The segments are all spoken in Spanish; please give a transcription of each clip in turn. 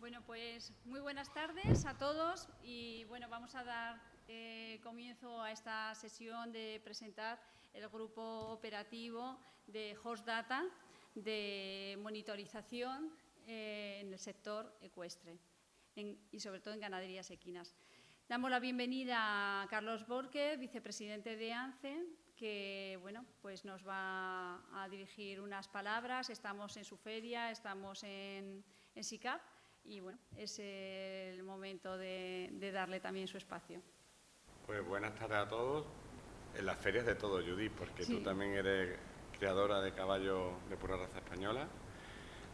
Bueno, pues muy buenas tardes a todos y bueno, vamos a dar comienzo a esta sesión de presentar el grupo operativo de Host Data de monitorización en el sector ecuestre y sobre todo en ganaderías equinas. Damos la bienvenida a Carlos Borque, vicepresidente de ANCE, que bueno, pues nos va a dirigir unas palabras. Estamos en su feria, estamos en SICAP y bueno, es el momento de darle también su espacio. Pues buenas tardes a todos. En las ferias de todo, Judith, porque Sí. tú también eres criadora de caballos de pura raza española.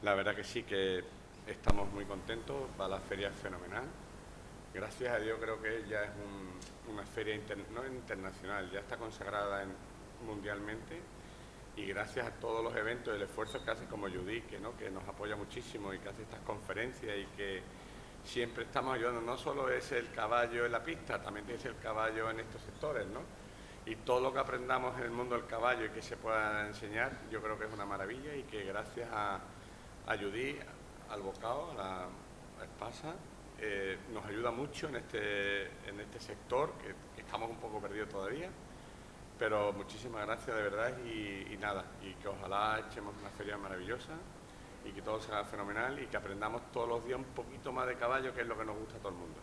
La verdad que sí, que estamos muy contentos, va la feria fenomenal. Gracias a Dios creo que ya es una feria no internacional, ya está consagrada mundialmente, y gracias a todos los eventos y el esfuerzo que hace como Judith, que nos apoya muchísimo y que hace estas conferencias y que siempre estamos ayudando. No solo es el caballo en la pista, también es el caballo en estos sectores, ¿no? Y todo lo que aprendamos en el mundo del caballo y que se pueda enseñar, yo creo que es una maravilla, y que gracias a Judith, al Bocao, a la Espasa, nos ayuda mucho en este sector, que estamos un poco perdidos todavía. Pero muchísimas gracias de verdad y nada, y que ojalá echemos una feria maravillosa y que todo sea fenomenal y que aprendamos todos los días un poquito más de caballo, que es lo que nos gusta a todo el mundo.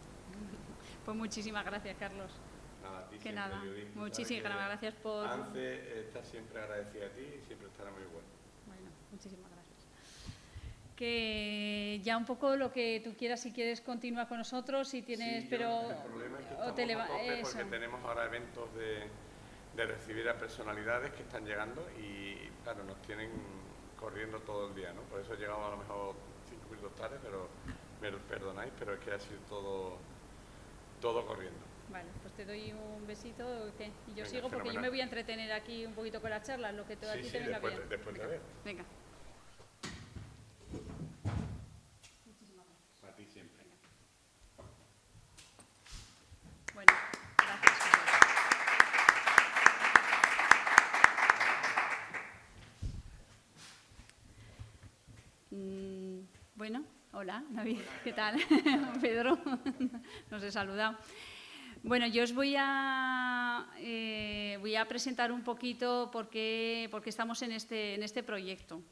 Pues muchísimas gracias, Carlos. Nada, a ti Que siempre, nada, Judith. muchísimas gracias por... ANCE está siempre agradecida a ti y siempre estará muy bueno. Bueno, muchísimas gracias. Que ya un poco lo que tú quieras, si quieres continuar con nosotros, si tienes, Sí, pero... El problema es que estamos a tope porque tenemos ahora eventos de recibir a personalidades que están llegando y claro, nos tienen corriendo todo el día, ¿no? Por eso llegamos a lo mejor 5 minutos tarde, pero me perdonáis, pero es que ha sido todo corriendo. Vale, pues te doy un besito y yo Venga, sigo porque fenomenal. yo me voy a entretener aquí un poquito con la charla, lo que a ti te venga bien. Después de ver. Venga. A ti siempre. Bueno, gracias. Bueno, hola, David, ¿qué tal? Pedro, nos he saludado. Bueno, yo os voy a presentar un poquito por qué estamos en este proyecto.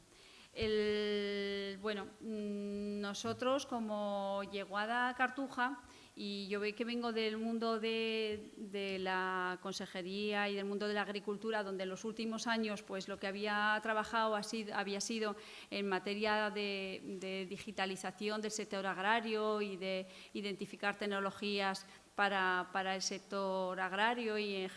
Bueno, nosotros como Yeguada Cartuja, y yo veo que vengo del mundo de la consejería y del mundo de la agricultura, donde en los últimos años pues lo que había trabajado había sido en materia de digitalización del sector agrario y de identificar tecnologías para el sector agrario y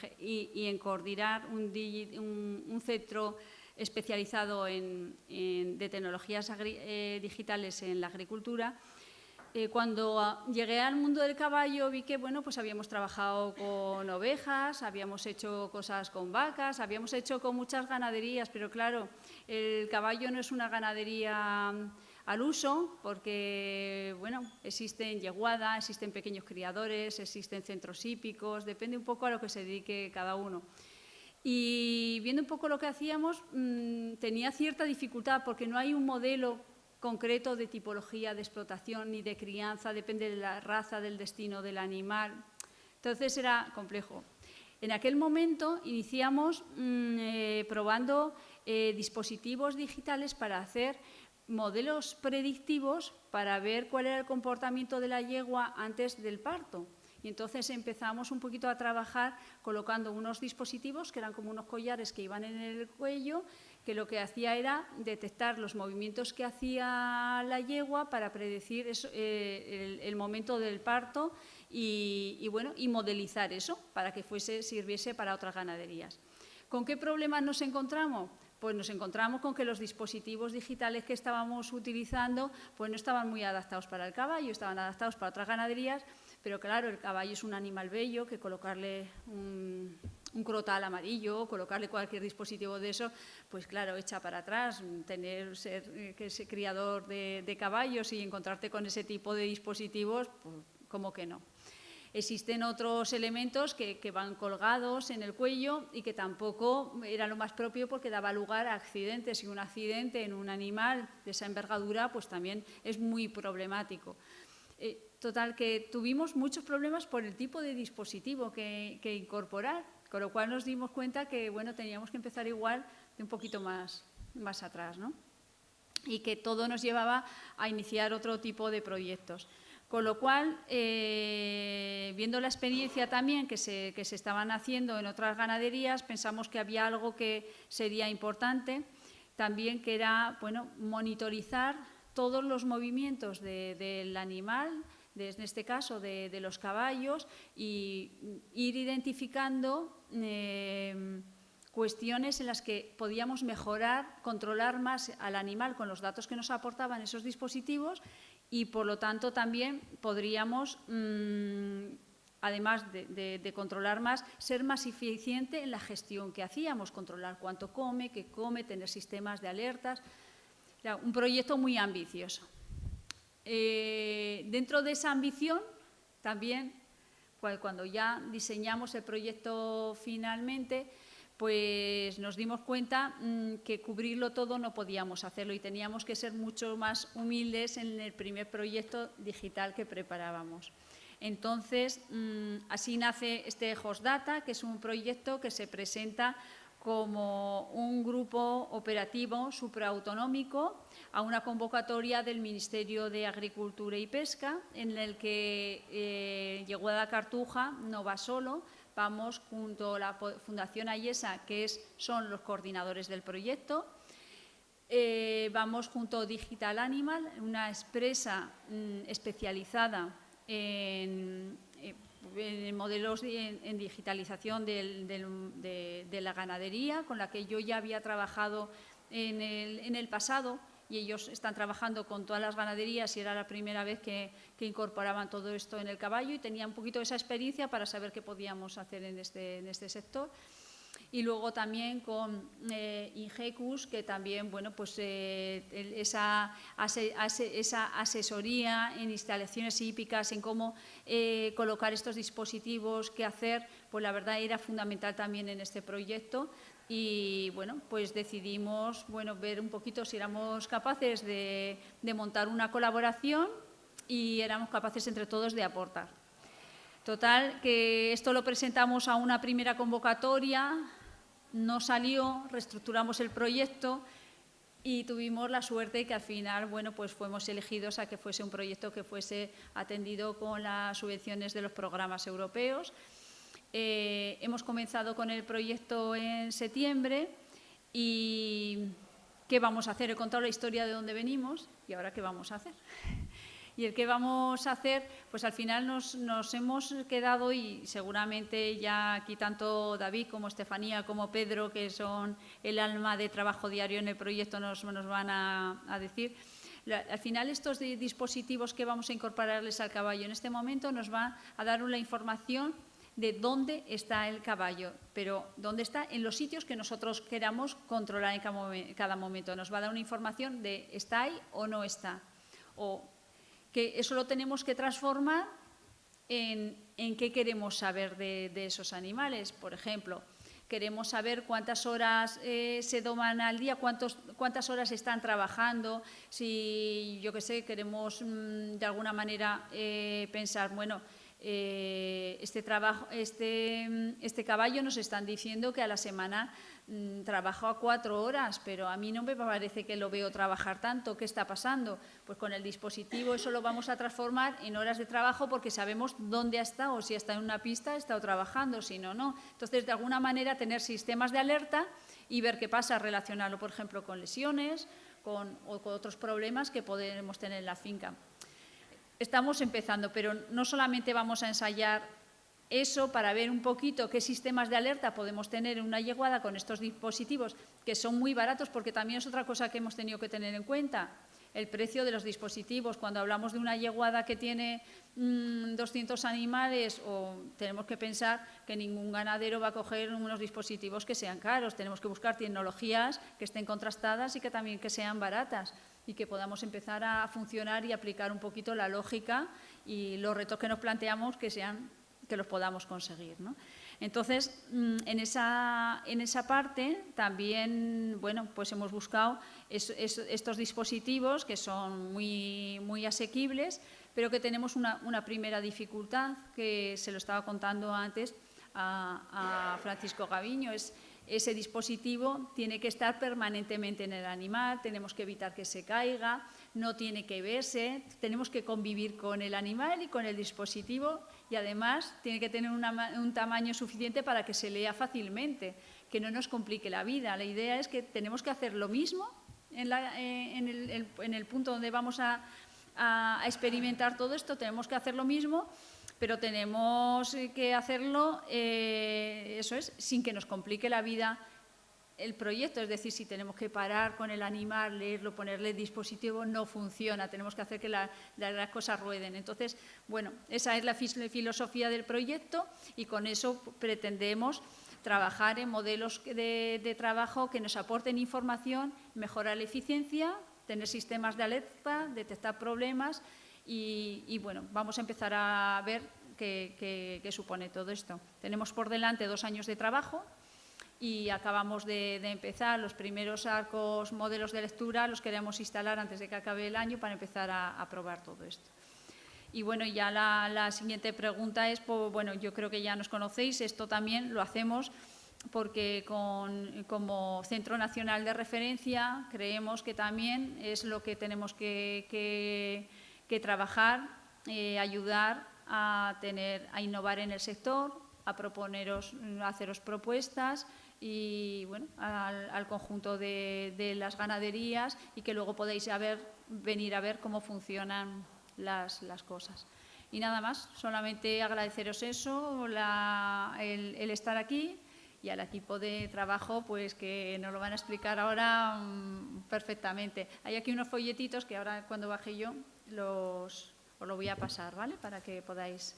en coordinar un centro especializado de tecnologías digitales en la agricultura. Cuando llegué al mundo del caballo vi que bueno, pues habíamos trabajado con ovejas, habíamos hecho cosas con vacas, habíamos hecho con muchas ganaderías, pero claro, el caballo no es una ganadería al uso porque bueno, existen yeguada, existen pequeños criadores, existen centros hípicos, depende un poco a lo que se dedique cada uno. Y viendo un poco lo que hacíamos, tenía cierta dificultad porque no hay un modelo concreto de tipología de explotación ni de crianza, depende de la raza, del destino del animal. Entonces era complejo. En aquel momento iniciamos probando dispositivos digitales para hacer modelos predictivos para ver cuál era el comportamiento de la yegua antes del parto. Y entonces empezamos un poquito a trabajar colocando unos dispositivos que eran como unos collares que iban en el cuello, que lo que hacía era detectar los movimientos que hacía la yegua para predecir el momento del parto y modelizar eso para que sirviese para otras ganaderías. ¿Con qué problemas nos encontramos? Pues nos encontramos con que los dispositivos digitales que estábamos utilizando pues no estaban muy adaptados para el caballo, estaban adaptados para otras ganaderías, pero claro, el caballo es un animal bello que colocarle un crotal amarillo, colocarle cualquier dispositivo de eso, pues claro, echa para atrás, ser criador de caballos y encontrarte con ese tipo de dispositivos, pues como que no. Existen otros elementos que van colgados en el cuello y que tampoco era lo más propio porque daba lugar a accidentes, y un accidente en un animal de esa envergadura pues también es muy problemático. Total, que tuvimos muchos problemas por el tipo de dispositivo que incorporar, con lo cual nos dimos cuenta que bueno, teníamos que empezar igual de un poquito más atrás, ¿no? Y que todo nos llevaba a iniciar otro tipo de proyectos. Con lo cual, viendo la experiencia también que se estaban haciendo en otras ganaderías, pensamos que había algo que sería importante también, que era bueno, monitorizar todos los movimientos del animal, en este caso de los caballos, y ir identificando cuestiones en las que podíamos mejorar, controlar más al animal con los datos que nos aportaban esos dispositivos, y por lo tanto también podríamos, además de controlar más, ser más eficiente en la gestión que hacíamos, controlar cuánto come, qué come, tener sistemas de alertas. Era un proyecto muy ambicioso. Dentro de esa ambición, también, cuando ya diseñamos el proyecto finalmente, pues nos dimos cuenta que cubrirlo todo no podíamos hacerlo y teníamos que ser mucho más humildes en el primer proyecto digital que preparábamos. Entonces, así nace este HostData, que es un proyecto que se presenta como un grupo operativo supraautonómico a una convocatoria del Ministerio de Agricultura y Pesca, en el que Yeguada Cartuja no va solo. Vamos junto a la Fundación AIESA, que son los coordinadores del proyecto. Vamos junto a Digital Animal, una empresa especializada en modelos en digitalización de la ganadería, con la que yo ya había trabajado en el pasado, y ellos están trabajando con todas las ganaderías y era la primera vez que incorporaban todo esto en el caballo, y tenía un poquito esa experiencia para saber qué podíamos hacer en este sector. Y luego también con Ingecus, que también, bueno, pues esa asesoría en instalaciones hípicas, en cómo colocar estos dispositivos, qué hacer, pues la verdad era fundamental también en este proyecto. Y bueno, pues decidimos ver un poquito si éramos capaces de montar una colaboración, y éramos capaces entre todos de aportar. Total, que esto lo presentamos a una primera convocatoria, no salió, reestructuramos el proyecto y tuvimos la suerte que al final, bueno, pues fuimos elegidos a que fuese un proyecto que fuese atendido con las subvenciones de los programas europeos. Hemos comenzado con el proyecto en septiembre y ¿qué vamos a hacer? He contado la historia de dónde venimos y ahora ¿qué vamos a hacer? Y el que vamos a hacer, pues al final nos hemos quedado, y seguramente ya aquí tanto David como Estefanía como Pedro, que son el alma de trabajo diario en el proyecto, nos van a decir. Al final estos dispositivos que vamos a incorporarles al caballo en este momento nos van a dar una información de dónde está el caballo, pero dónde está en los sitios que nosotros queramos controlar en cada momento. Nos va a dar una información de está ahí o no está, o que eso lo tenemos que transformar en qué queremos saber de esos animales. Por ejemplo, queremos saber cuántas horas se doman al día, cuántas horas están trabajando. Si, yo qué sé, queremos de alguna manera pensar, bueno, este caballo nos están diciendo que a la semana trabaja 4 horas, pero a mí no me parece que lo veo trabajar tanto. ¿Qué está pasando? Pues con el dispositivo eso lo vamos a transformar en horas de trabajo, porque sabemos dónde ha estado, si está en una pista, ha estado trabajando, si no, no. Entonces, de alguna manera, tener sistemas de alerta y ver qué pasa, relacionarlo, por ejemplo, con lesiones o con otros problemas que podemos tener en la finca. Estamos empezando, pero no solamente vamos a ensayar eso para ver un poquito qué sistemas de alerta podemos tener en una yeguada con estos dispositivos, que son muy baratos, porque también es otra cosa que hemos tenido que tener en cuenta, el precio de los dispositivos. Cuando hablamos de una yeguada que tiene 200 animales, tenemos que pensar que ningún ganadero va a coger unos dispositivos que sean caros. Tenemos que buscar tecnologías que estén contrastadas y que también que sean baratas, y que podamos empezar a funcionar y aplicar un poquito la lógica y los retos que nos planteamos que sean los podamos conseguir, ¿no? Entonces, en esa parte también, bueno, pues hemos buscado estos dispositivos que son muy asequibles, pero que tenemos una primera dificultad, que se lo estaba contando antes a Francisco Gaviño, es ese dispositivo tiene que estar permanentemente en el animal, tenemos que evitar que se caiga, no tiene que verse, tenemos que convivir con el animal y con el dispositivo, y además tiene que tener un tamaño suficiente para que se lea fácilmente, que no nos complique la vida. La idea es que tenemos que hacer lo mismo en el punto donde vamos a experimentar todo esto, tenemos que hacer lo mismo, pero tenemos que hacerlo, eso es, sin que nos complique la vida el proyecto. Es decir, si tenemos que parar con el animal, leerlo, ponerle el dispositivo, no funciona, tenemos que hacer que las cosas rueden. Entonces, bueno, esa es la filosofía del proyecto, y con eso pretendemos trabajar en modelos de trabajo que nos aporten información, mejorar la eficiencia, tener sistemas de alerta, detectar problemas. Y bueno, vamos a empezar a ver qué supone todo esto. Tenemos por delante 2 años de trabajo y acabamos de empezar los primeros arcos, modelos de lectura, los queremos instalar antes de que acabe el año para empezar a probar todo esto. Y bueno, ya la siguiente pregunta es, pues, bueno, yo creo que ya nos conocéis, esto también lo hacemos porque como Centro Nacional de Referencia creemos que también es lo que tenemos que trabajar, ayudar a innovar en el sector, a haceros propuestas y bueno, al conjunto de las ganaderías, y que luego podáis venir a ver cómo funcionan las cosas. Y nada más, solamente agradeceros eso, el estar aquí, y al equipo de trabajo, pues que nos lo van a explicar ahora perfectamente. Hay aquí unos folletitos que ahora, cuando baje yo, os lo voy a pasar, ¿vale? Para que podáis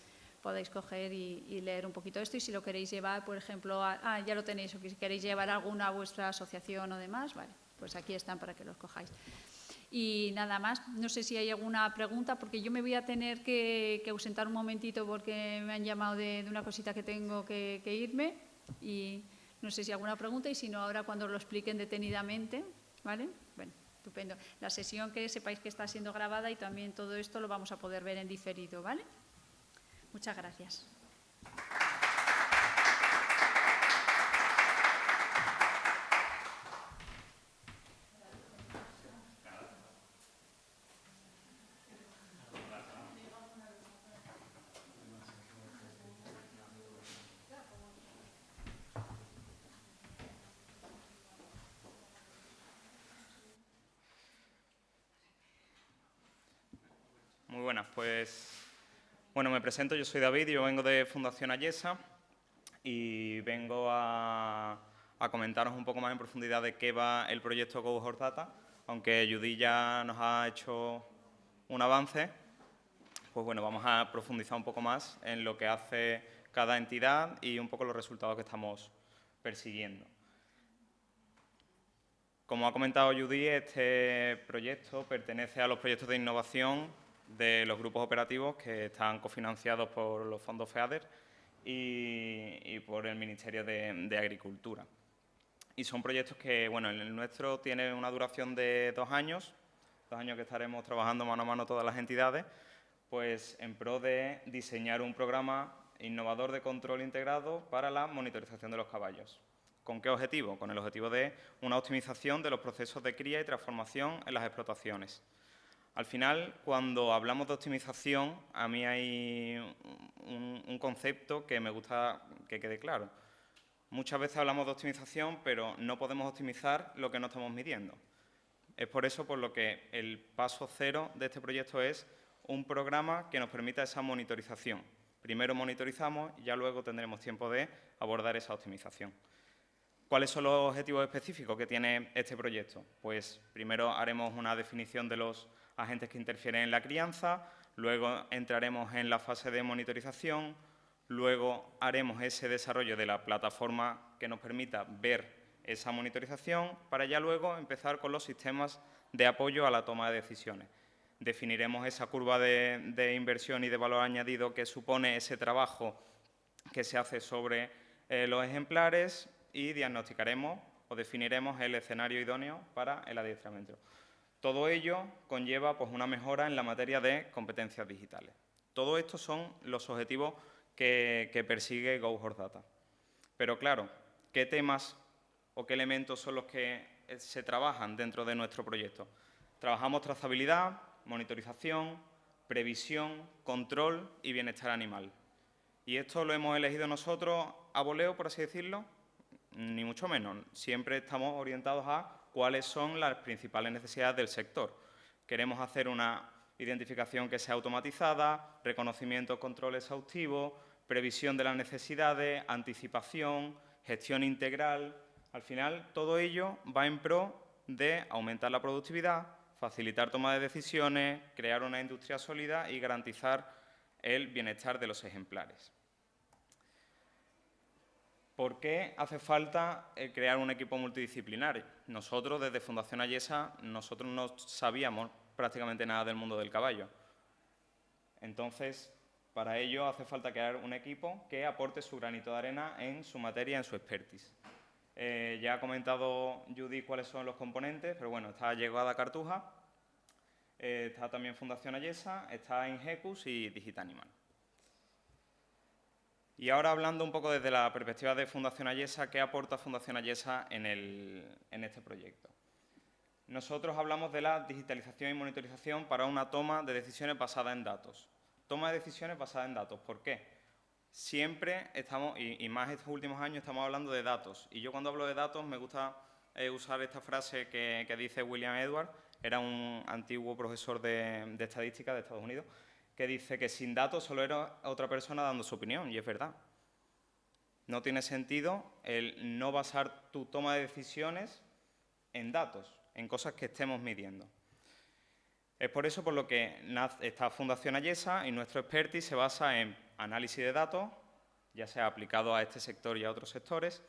coger y leer un poquito esto, y si lo queréis llevar, por ejemplo, ya lo tenéis, o si queréis llevar alguna a vuestra asociación o demás, vale, pues aquí están para que los cojáis. Y nada más, no sé si hay alguna pregunta, porque yo me voy a tener que ausentar un momentito porque me han llamado de una cosita que tengo que irme, y no sé si hay alguna pregunta, y si no, ahora cuando lo expliquen detenidamente, ¿vale? Bueno, estupendo. La sesión, que sepáis que está siendo grabada, y también todo esto lo vamos a poder ver en diferido, ¿vale? Muchas gracias. Muy buenas, pues bueno, me presento, yo soy David, yo vengo de Fundación Ayesa y vengo a comentaros un poco más en profundidad de qué va el proyecto Cohort Data. Aunque Judy ya nos ha hecho un avance, pues bueno, vamos a profundizar un poco más en lo que hace cada entidad y un poco los resultados que estamos persiguiendo. Como ha comentado Judy, este proyecto pertenece a los proyectos de innovación de los grupos operativos que están cofinanciados por los fondos FEADER y por el Ministerio de Agricultura. Y son proyectos que, bueno, el nuestro tiene una duración de 2 años, 2 años que estaremos trabajando mano a mano todas las entidades, pues en pro de diseñar un programa innovador de control integrado para la monitorización de los caballos. ¿Con qué objetivo? Con el objetivo de una optimización de los procesos de cría y transformación en las explotaciones. Al final, cuando hablamos de optimización, a mí hay un concepto que me gusta que quede claro. Muchas veces hablamos de optimización, pero no podemos optimizar lo que no estamos midiendo. Es por eso por lo que el paso cero de este proyecto es un programa que nos permita esa monitorización. Primero monitorizamos y ya luego tendremos tiempo de abordar esa optimización. ¿Cuáles son los objetivos específicos que tiene este proyecto? Pues primero haremos una definición de los agentes que interfieren en la crianza, luego entraremos en la fase de monitorización, luego haremos ese desarrollo de la plataforma que nos permita ver esa monitorización, para ya luego empezar con los sistemas de apoyo a la toma de decisiones. Definiremos esa curva de inversión y de valor añadido que supone ese trabajo que se hace sobre los ejemplares y diagnosticaremos o definiremos el escenario idóneo para el adiestramiento. Todo ello conlleva pues, una mejora en la materia de competencias digitales. Todo esto son los objetivos que persigue Go Horse Data. Pero claro, ¿qué temas o qué elementos son los que se trabajan dentro de nuestro proyecto? Trabajamos trazabilidad, monitorización, previsión, control y bienestar animal. ¿Y esto lo hemos elegido nosotros a voleo, por así decirlo? Ni mucho menos. Siempre estamos orientados a cuáles son las principales necesidades del sector. Queremos hacer una identificación que sea automatizada, reconocimiento, control exhaustivo, previsión de las necesidades, anticipación, gestión integral. Al final, todo ello va en pro de aumentar la productividad, facilitar toma de decisiones, crear una industria sólida y garantizar el bienestar de los ejemplares. ¿Por qué hace falta crear un equipo multidisciplinar? Nosotros, desde Fundación Ayesa, nosotros no sabíamos prácticamente nada del mundo del caballo. Entonces, para ello hace falta crear un equipo que aporte su granito de arena en su materia, en su expertise. Ya ha comentado Judy cuáles son los componentes, pero bueno, está Llegada Cartuja, está también Fundación Ayesa, está Ingecus y Digitanimal. Y ahora hablando un poco desde la perspectiva de Fundación Ayesa, ¿qué aporta Fundación Ayesa en este proyecto? Nosotros hablamos de la digitalización y monitorización para una toma de decisiones basada en datos. Toma de decisiones basada en datos, ¿por qué? Siempre estamos, y más estos últimos años, estamos hablando de datos. Y yo cuando hablo de datos me gusta usar esta frase que dice William Edwards, era un antiguo profesor de estadística de Estados Unidos, que dice que sin datos solo era otra persona dando su opinión, y es verdad. No tiene sentido el no basar tu toma de decisiones en datos, en cosas que estemos midiendo. Es por eso por lo que esta Fundación Ayesa y nuestro expertise se basa en análisis de datos, ya sea aplicado a este sector y a otros sectores,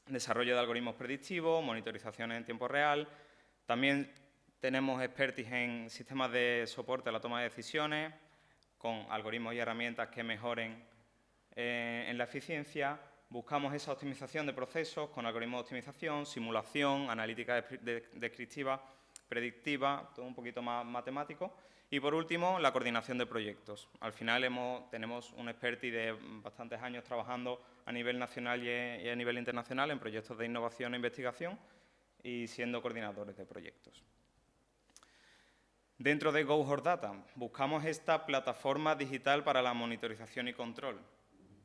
desarrollo de algoritmos predictivos, monitorizaciones en tiempo real. También tenemos expertise en sistemas de soporte a la toma de decisiones, con algoritmos y herramientas que mejoren en la eficiencia. Buscamos esa optimización de procesos con algoritmos de optimización, simulación, analítica descriptiva, predictiva, todo un poquito más matemático. Y por último, la coordinación de proyectos. Al final tenemos un expertise de bastantes años trabajando a nivel nacional y a nivel internacional en proyectos de innovación e investigación y siendo coordinadores de proyectos. Dentro de Go Horse Data buscamos esta plataforma digital para la monitorización y control.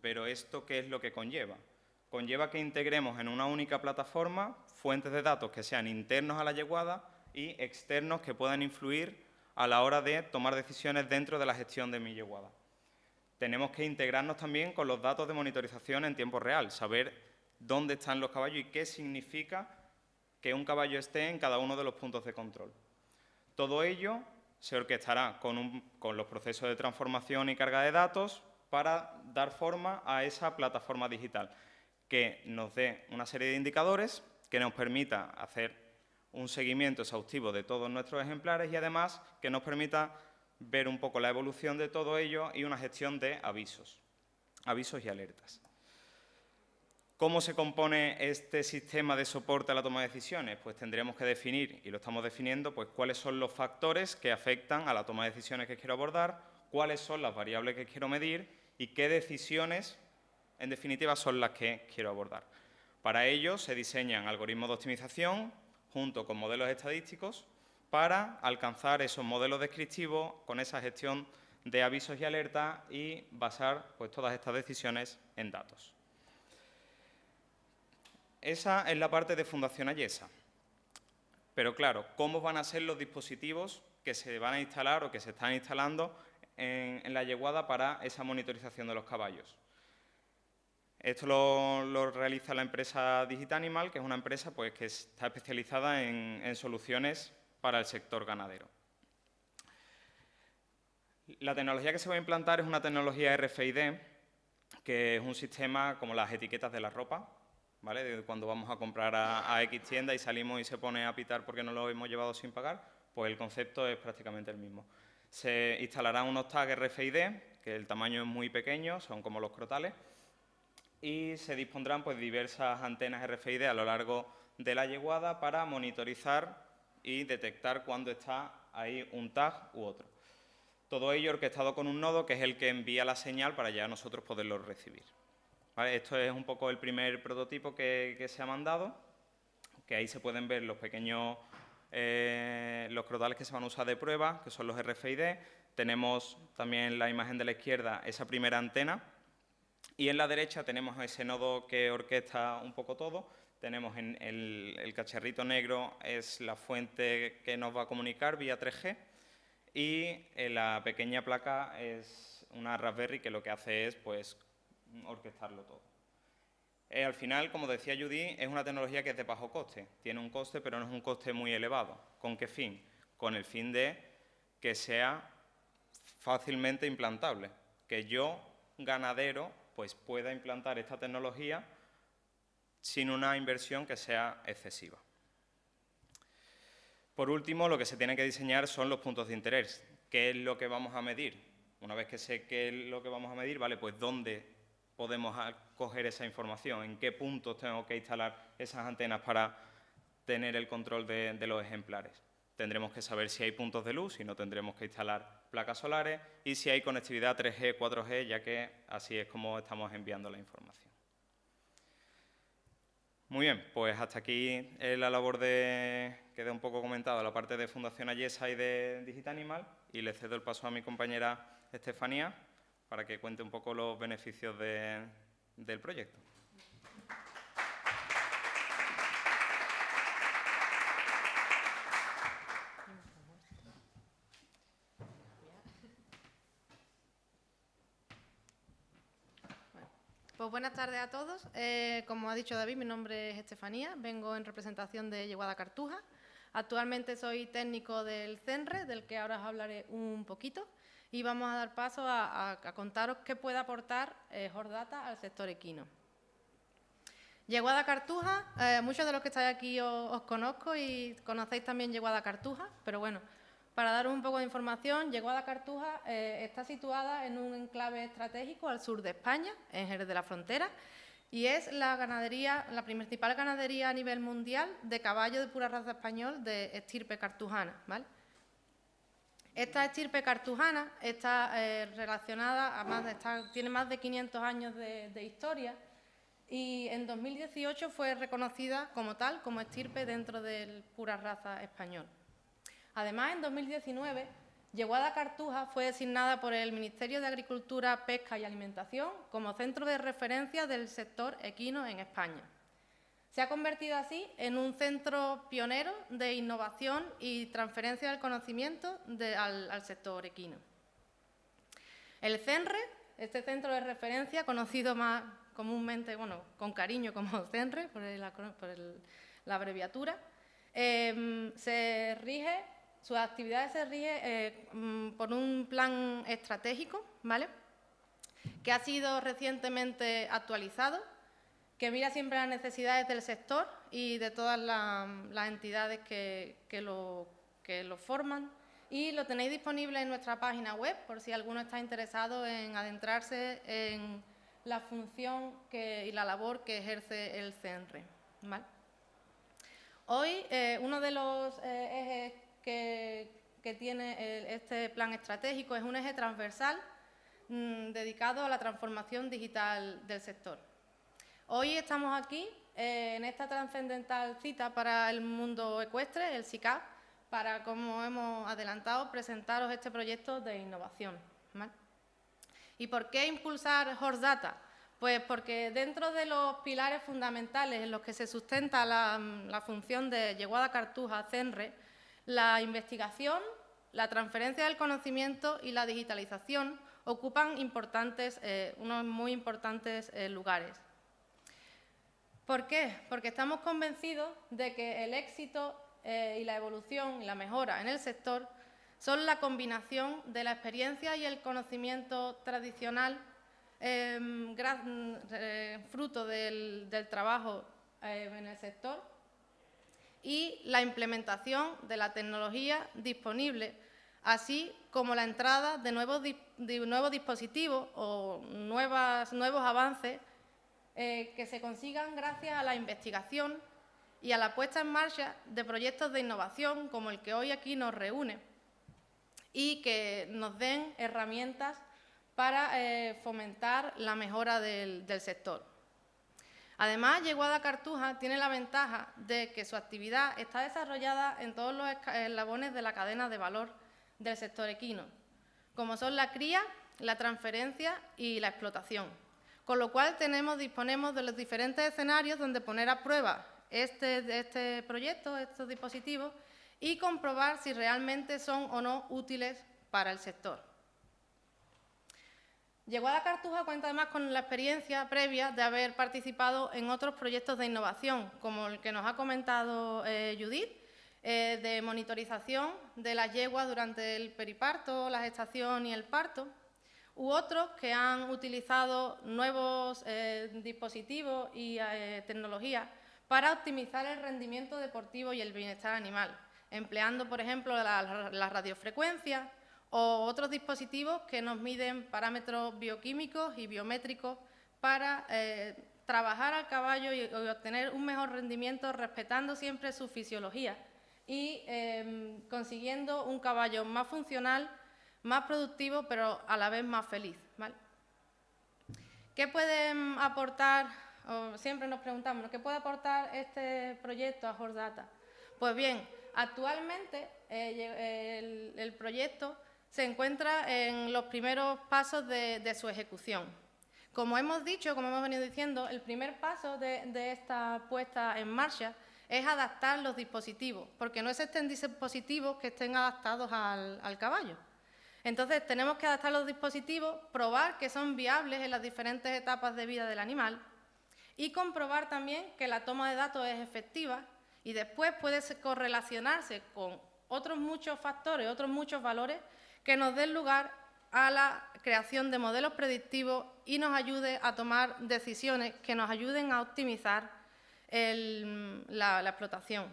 Pero ¿esto qué es lo que conlleva? Conlleva que integremos en una única plataforma fuentes de datos que sean internos a la yeguada y externos que puedan influir a la hora de tomar decisiones dentro de la gestión de mi yeguada. Tenemos que integrarnos también con los datos de monitorización en tiempo real, saber dónde están los caballos y qué significa que un caballo esté en cada uno de los puntos de control. Todo ello se orquestará con los procesos de transformación y carga de datos para dar forma a esa plataforma digital que nos dé una serie de indicadores que nos permita hacer un seguimiento exhaustivo de todos nuestros ejemplares y además que nos permita ver un poco la evolución de todo ello y una gestión de avisos y alertas. ¿Cómo se compone este sistema de soporte a la toma de decisiones? Pues tendremos que definir, y lo estamos definiendo, pues cuáles son los factores que afectan a la toma de decisiones que quiero abordar, cuáles son las variables que quiero medir y qué decisiones, en definitiva, son las que quiero abordar. Para ello se diseñan algoritmos de optimización junto con modelos estadísticos para alcanzar esos modelos descriptivos con esa gestión de avisos y alertas y basar pues, todas estas decisiones en datos. Esa es la parte de Fundación Ayesa. Pero claro, ¿cómo van a ser los dispositivos que se van a instalar o que se están instalando en la yeguada para esa monitorización de los caballos? Esto lo realiza la empresa Digitanimal, que es una empresa pues, que está especializada en soluciones para el sector ganadero. La tecnología que se va a implantar es una tecnología RFID, que es un sistema como las etiquetas de la ropa, ¿vale? De cuando vamos a comprar a X tienda y salimos y se pone a pitar porque no lo hemos llevado sin pagar, pues el concepto es prácticamente el mismo. Se instalarán unos tags RFID, que el tamaño es muy pequeño, son como los crotales, y se dispondrán pues, diversas antenas RFID a lo largo de la yeguada para monitorizar y detectar cuando está ahí un tag u otro. Todo ello orquestado con un nodo que es el que envía la señal para ya nosotros poderlo recibir. ¿Vale? Esto es un poco el primer prototipo que se ha mandado, que ahí se pueden ver los pequeños los crotales que se van a usar de prueba, que son los RFID. Tenemos también en la imagen de la izquierda esa primera antena y en la derecha tenemos ese nodo que orquesta un poco todo. Tenemos en el cacharrito negro es la fuente que nos va a comunicar vía 3G y la pequeña placa es una Raspberry que lo que hace es pues, orquestarlo todo. Al final, como decía Judy, es una tecnología que es de bajo coste. Tiene un coste, pero no es un coste muy elevado. ¿Con qué fin? Con el fin de que sea fácilmente implantable. Que yo, ganadero, pues pueda implantar esta tecnología sin una inversión que sea excesiva. Por último, lo que se tiene que diseñar son los puntos de interés. ¿Qué es lo que vamos a medir? Una vez que sé qué es lo que vamos a medir, vale, pues ¿dónde podemos coger esa información? ¿En qué puntos tengo que instalar esas antenas para tener el control de los ejemplares? Tendremos que saber si hay puntos de luz, si no tendremos que instalar placas solares y si hay conectividad 3G, 4G, ya que así es como estamos enviando la información. Muy bien, pues hasta aquí la labor que he un poco comentado, la parte de Fundación Ayesa y de Digital Animal, y le cedo el paso a mi compañera Estefanía para que cuente un poco los beneficios del proyecto. Pues buenas tardes a todos. Como ha dicho David, mi nombre es Estefanía, vengo en representación de Yeguada Cartuja. Actualmente soy técnico del CENRE, del que ahora os hablaré un poquito, y vamos a dar paso a contaros qué puede aportar Hordata al sector equino. Yeguada Cartuja, muchos de los que estáis aquí os conozco y conocéis también Yeguada Cartuja, pero bueno, para daros un poco de información, Yeguada Cartuja está situada en un enclave estratégico al sur de España, en Jerez de la Frontera, y es la principal ganadería a nivel mundial de caballo de pura raza español de estirpe cartujana, ¿vale? Esta estirpe cartujana está relacionada, tiene más de 500 años de historia y en 2018 fue reconocida como tal, como estirpe dentro del pura raza español. Además, en 2019, Yeguada Cartuja fue designada por el Ministerio de Agricultura, Pesca y Alimentación como centro de referencia del sector equino en España. Se ha convertido así en un centro pionero de innovación y transferencia del conocimiento al sector equino. El CENRE, este centro de referencia, conocido más comúnmente, bueno, con cariño como CENRE, por la abreviatura, sus actividades se rigen por un plan estratégico, ¿vale?, que ha sido recientemente actualizado, que mira siempre las necesidades del sector y de todas las entidades que lo forman, y lo tenéis disponible en nuestra página web por si alguno está interesado en adentrarse en la función y la labor que ejerce el CENRE, ¿vale? Hoy uno de los ejes que tiene este plan estratégico es un eje transversal dedicado a la transformación digital del sector. Hoy estamos aquí en esta trascendental cita para el mundo ecuestre, el SICAP, para, como hemos adelantado, presentaros este proyecto de innovación, ¿vale? ¿Y por qué impulsar Hordata? Pues porque dentro de los pilares fundamentales en los que se sustenta la función de Yeguada Cartuja CENRE, la investigación, la transferencia del conocimiento y la digitalización ocupan unos muy importantes lugares. ¿Por qué? Porque estamos convencidos de que el éxito y la evolución y la mejora en el sector son la combinación de la experiencia y el conocimiento tradicional fruto del trabajo en el sector y la implementación de la tecnología disponible, así como la entrada de nuevos dispositivos o nuevos avances que se consigan gracias a la investigación y a la puesta en marcha de proyectos de innovación como el que hoy aquí nos reúne y que nos den herramientas para fomentar la mejora del sector. Además, Yeguada Cartuja tiene la ventaja de que su actividad está desarrollada en todos los eslabones de la cadena de valor del sector equino, como son la cría, la transferencia y la explotación, con lo cual disponemos de los diferentes escenarios donde poner a prueba este proyecto, estos dispositivos, y comprobar si realmente son o no útiles para el sector. Yeguada Cartuja cuenta además con la experiencia previa de haber participado en otros proyectos de innovación, como el que nos ha comentado Judith, de monitorización de las yeguas durante el periparto, la gestación y el parto, u otros que han utilizado nuevos dispositivos y tecnologías para optimizar el rendimiento deportivo y el bienestar animal, empleando, por ejemplo, la radiofrecuencia o otros dispositivos que nos miden parámetros bioquímicos y biométricos para trabajar al caballo y obtener un mejor rendimiento respetando siempre su fisiología y consiguiendo un caballo más funcional, más productivo, pero a la vez más feliz, ¿vale? ¿Qué pueden aportar? Siempre nos preguntamos, ¿qué puede aportar este proyecto a Horse Data? Pues bien, actualmente el proyecto se encuentra en los primeros pasos de su ejecución. Como hemos dicho, como hemos venido diciendo, el primer paso de esta puesta en marcha es adaptar los dispositivos, porque no existen dispositivos que estén adaptados al caballo. Entonces, tenemos que adaptar los dispositivos, probar que son viables en las diferentes etapas de vida del animal y comprobar también que la toma de datos es efectiva y después puede correlacionarse con otros muchos factores, otros muchos valores que nos den lugar a la creación de modelos predictivos y nos ayude a tomar decisiones que nos ayuden a optimizar la explotación.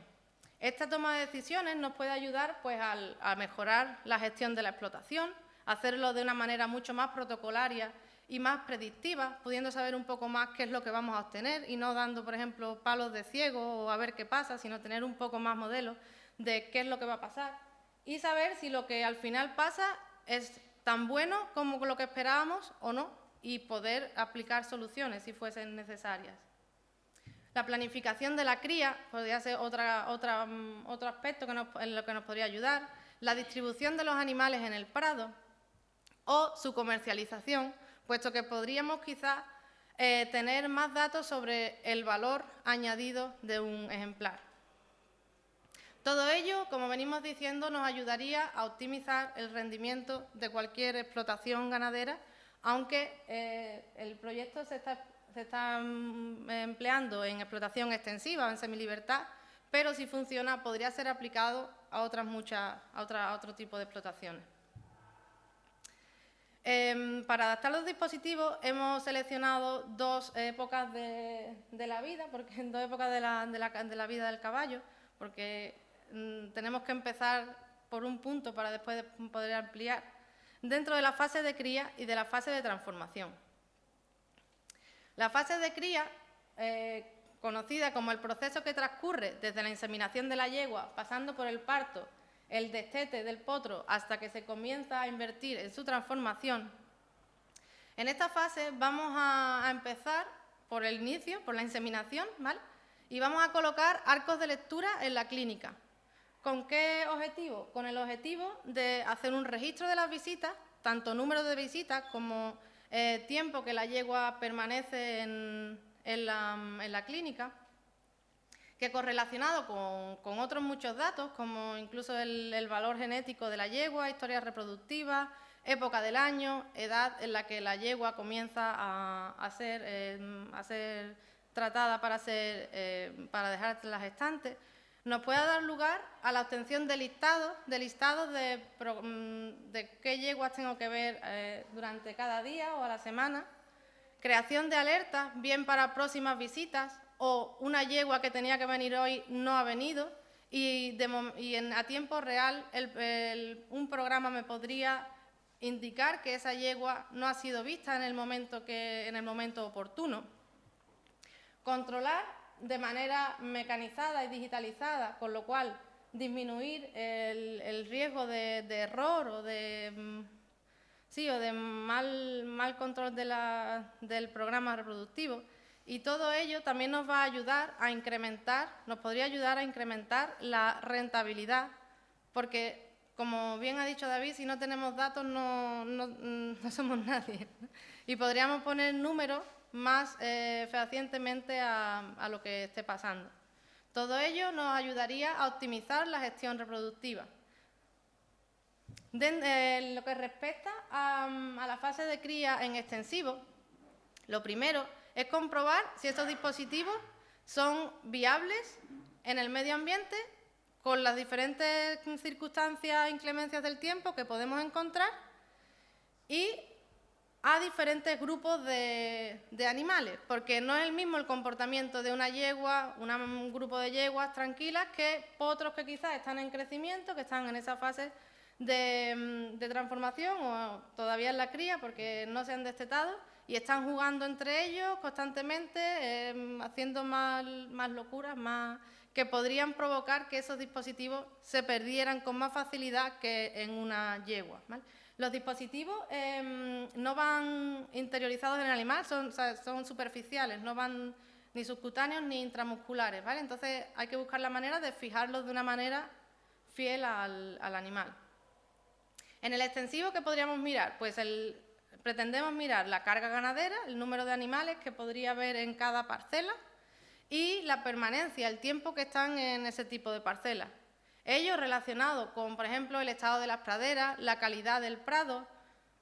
Esta toma de decisiones nos puede ayudar pues, a mejorar la gestión de la explotación, hacerlo de una manera mucho más protocolaria y más predictiva, pudiendo saber un poco más qué es lo que vamos a obtener y no dando, por ejemplo, palos de ciego o a ver qué pasa, sino tener un poco más modelos de qué es lo que va a pasar y saber si lo que al final pasa es tan bueno como lo que esperábamos o no y poder aplicar soluciones si fuesen necesarias. La planificación de la cría podría ser otro aspecto en lo que nos podría ayudar, la distribución de los animales en el prado o su comercialización, puesto que podríamos quizás tener más datos sobre el valor añadido de un ejemplar. Todo ello, como venimos diciendo, nos ayudaría a optimizar el rendimiento de cualquier explotación ganadera, aunque el proyecto se está empleando en explotación extensiva, en semilibertad, pero si funciona podría ser aplicado a otro tipo de explotaciones. Para adaptar los dispositivos hemos seleccionado dos épocas de la vida, porque dos épocas de la vida del caballo, porque tenemos que empezar por un punto para después poder ampliar, dentro de la fase de cría y de la fase de transformación. La fase de cría, conocida como el proceso que transcurre desde la inseminación de la yegua, pasando por el parto, el destete del potro, hasta que se comienza a invertir en su transformación. En esta fase vamos a empezar por el inicio, por la inseminación, ¿vale? Y vamos a colocar arcos de lectura en la clínica. ¿Con qué objetivo? Con el objetivo de hacer un registro de las visitas, tanto número de visitas como tiempo que la yegua permanece en la clínica, que correlacionado con otros muchos datos, como incluso el valor genético de la yegua, historia reproductiva, época del año, edad en la que la yegua comienza a ser tratada para dejar las gestantes, nos puede dar lugar a la obtención de listados de qué yeguas tengo que ver durante cada día o a la semana, creación de alertas, bien para próximas visitas o una yegua que tenía que venir hoy no ha venido y a tiempo real un programa me podría indicar que esa yegua no ha sido vista en el momento oportuno. controlar de manera mecanizada y digitalizada, con lo cual disminuir el riesgo de error o de mal control del programa reproductivo. Y todo ello también nos va a ayudar a incrementar, nos podría ayudar a incrementar la rentabilidad, porque, como bien ha dicho David, si no tenemos datos no somos nadie. Y podríamos poner números más fehacientemente a lo que esté pasando. Todo ello nos ayudaría a optimizar la gestión reproductiva. En lo que respecta a la fase de cría en extensivo, lo primero es comprobar si estos dispositivos son viables en el medio ambiente con las diferentes circunstancias e inclemencias del tiempo que podemos encontrar y a diferentes grupos de animales, porque no es el mismo el comportamiento de una yegua, un grupo de yeguas tranquilas, que potros que quizás están en crecimiento, que están en esa fase de transformación o todavía en la cría porque no se han destetado y están jugando entre ellos constantemente, haciendo más locuras, que podrían provocar que esos dispositivos se perdieran con más facilidad que en una yegua, ¿vale? Los dispositivos no van interiorizados en el animal, son superficiales, no van ni subcutáneos ni intramusculares, ¿vale? Entonces hay que buscar la manera de fijarlos de una manera fiel al animal. En el extensivo, ¿qué podríamos mirar? Pues pretendemos mirar la carga ganadera, el número de animales que podría haber en cada parcela y la permanencia, el tiempo que están en ese tipo de parcelas. Ello relacionado con, por ejemplo, el estado de las praderas, la calidad del prado,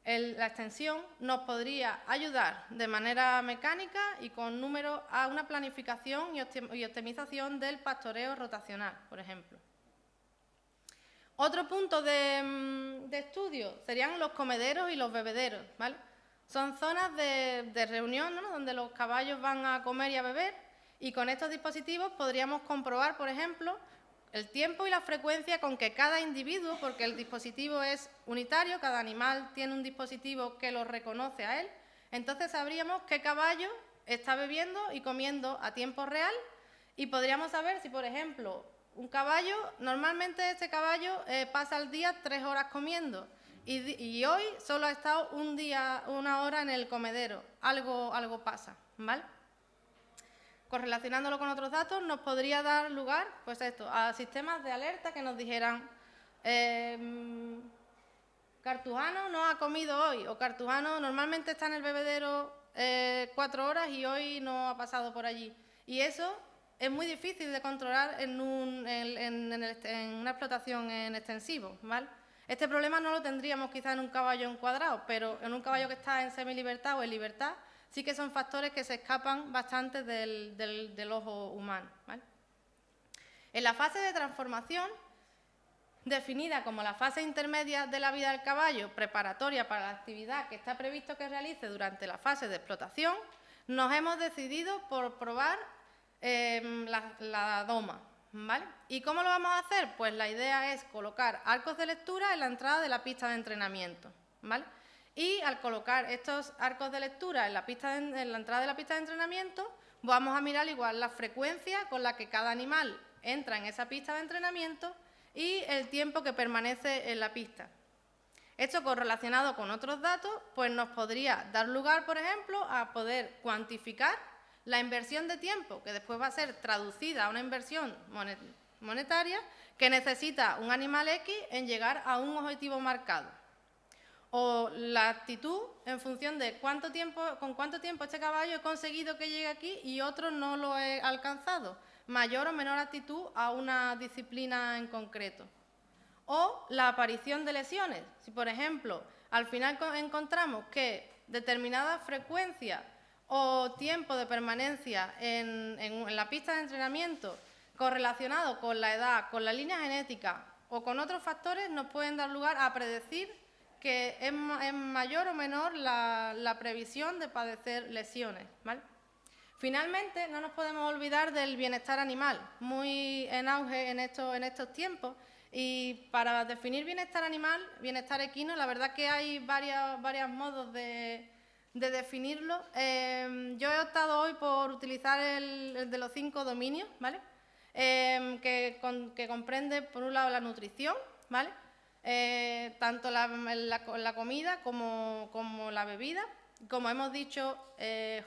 la extensión, nos podría ayudar de manera mecánica y con números a una planificación y optimización del pastoreo rotacional, por ejemplo. Otro punto de estudio serían los comederos y los bebederos, ¿vale? Son zonas de reunión, ¿no?, donde los caballos van a comer y a beber, y con estos dispositivos podríamos comprobar, por ejemplo, el tiempo y la frecuencia con que cada individuo, porque el dispositivo es unitario, cada animal tiene un dispositivo que lo reconoce a él, entonces sabríamos qué caballo está bebiendo y comiendo a tiempo real y podríamos saber si, por ejemplo, un caballo, normalmente este caballo pasa al día 3 horas comiendo y hoy solo ha estado una hora en el comedero, algo pasa, ¿vale? Correlacionándolo con otros datos, nos podría dar lugar, pues esto, a sistemas de alerta que nos dijeran Cartujano no ha comido hoy, o Cartujano normalmente está en el bebedero 4 horas y hoy no ha pasado por allí. Y eso es muy difícil de controlar en una explotación en extensivo, ¿vale? Este problema no lo tendríamos quizá en un caballo encuadrado, pero en un caballo que está en semilibertad o en libertad, sí que son factores que se escapan bastante del ojo humano, ¿vale? En la fase de transformación, definida como la fase intermedia de la vida del caballo, preparatoria para la actividad que está previsto que realice durante la fase de explotación, nos hemos decidido por probar la doma, ¿vale? ¿Y cómo lo vamos a hacer? Pues la idea es colocar arcos de lectura en la entrada de la pista de entrenamiento, ¿vale? Y al colocar estos arcos de lectura en la entrada de la pista de entrenamiento, vamos a mirar igual la frecuencia con la que cada animal entra en esa pista de entrenamiento y el tiempo que permanece en la pista. Esto correlacionado con otros datos, pues nos podría dar lugar, por ejemplo, a poder cuantificar la inversión de tiempo, que después va a ser traducida a una inversión monetaria que necesita un animal X en llegar a un objetivo marcado. O la actitud en función de con cuánto tiempo este caballo he conseguido que llegue aquí y otro no lo he alcanzado. Mayor o menor actitud a una disciplina en concreto. O la aparición de lesiones. Si, por ejemplo, al final encontramos que determinada frecuencia o tiempo de permanencia en la pista de entrenamiento correlacionado con la edad, con la línea genética o con otros factores, nos pueden dar lugar a predecir que es mayor o menor la previsión de padecer lesiones, ¿vale? Finalmente, no nos podemos olvidar del bienestar animal, muy en auge en estos tiempos, y para definir bienestar animal, bienestar equino, la verdad que hay varios modos de de definirlo, yo he optado hoy por utilizar el de los 5 dominios, ¿vale? Que comprende, por un lado, la nutrición, ¿vale? Tanto la comida como la bebida. Como hemos dicho,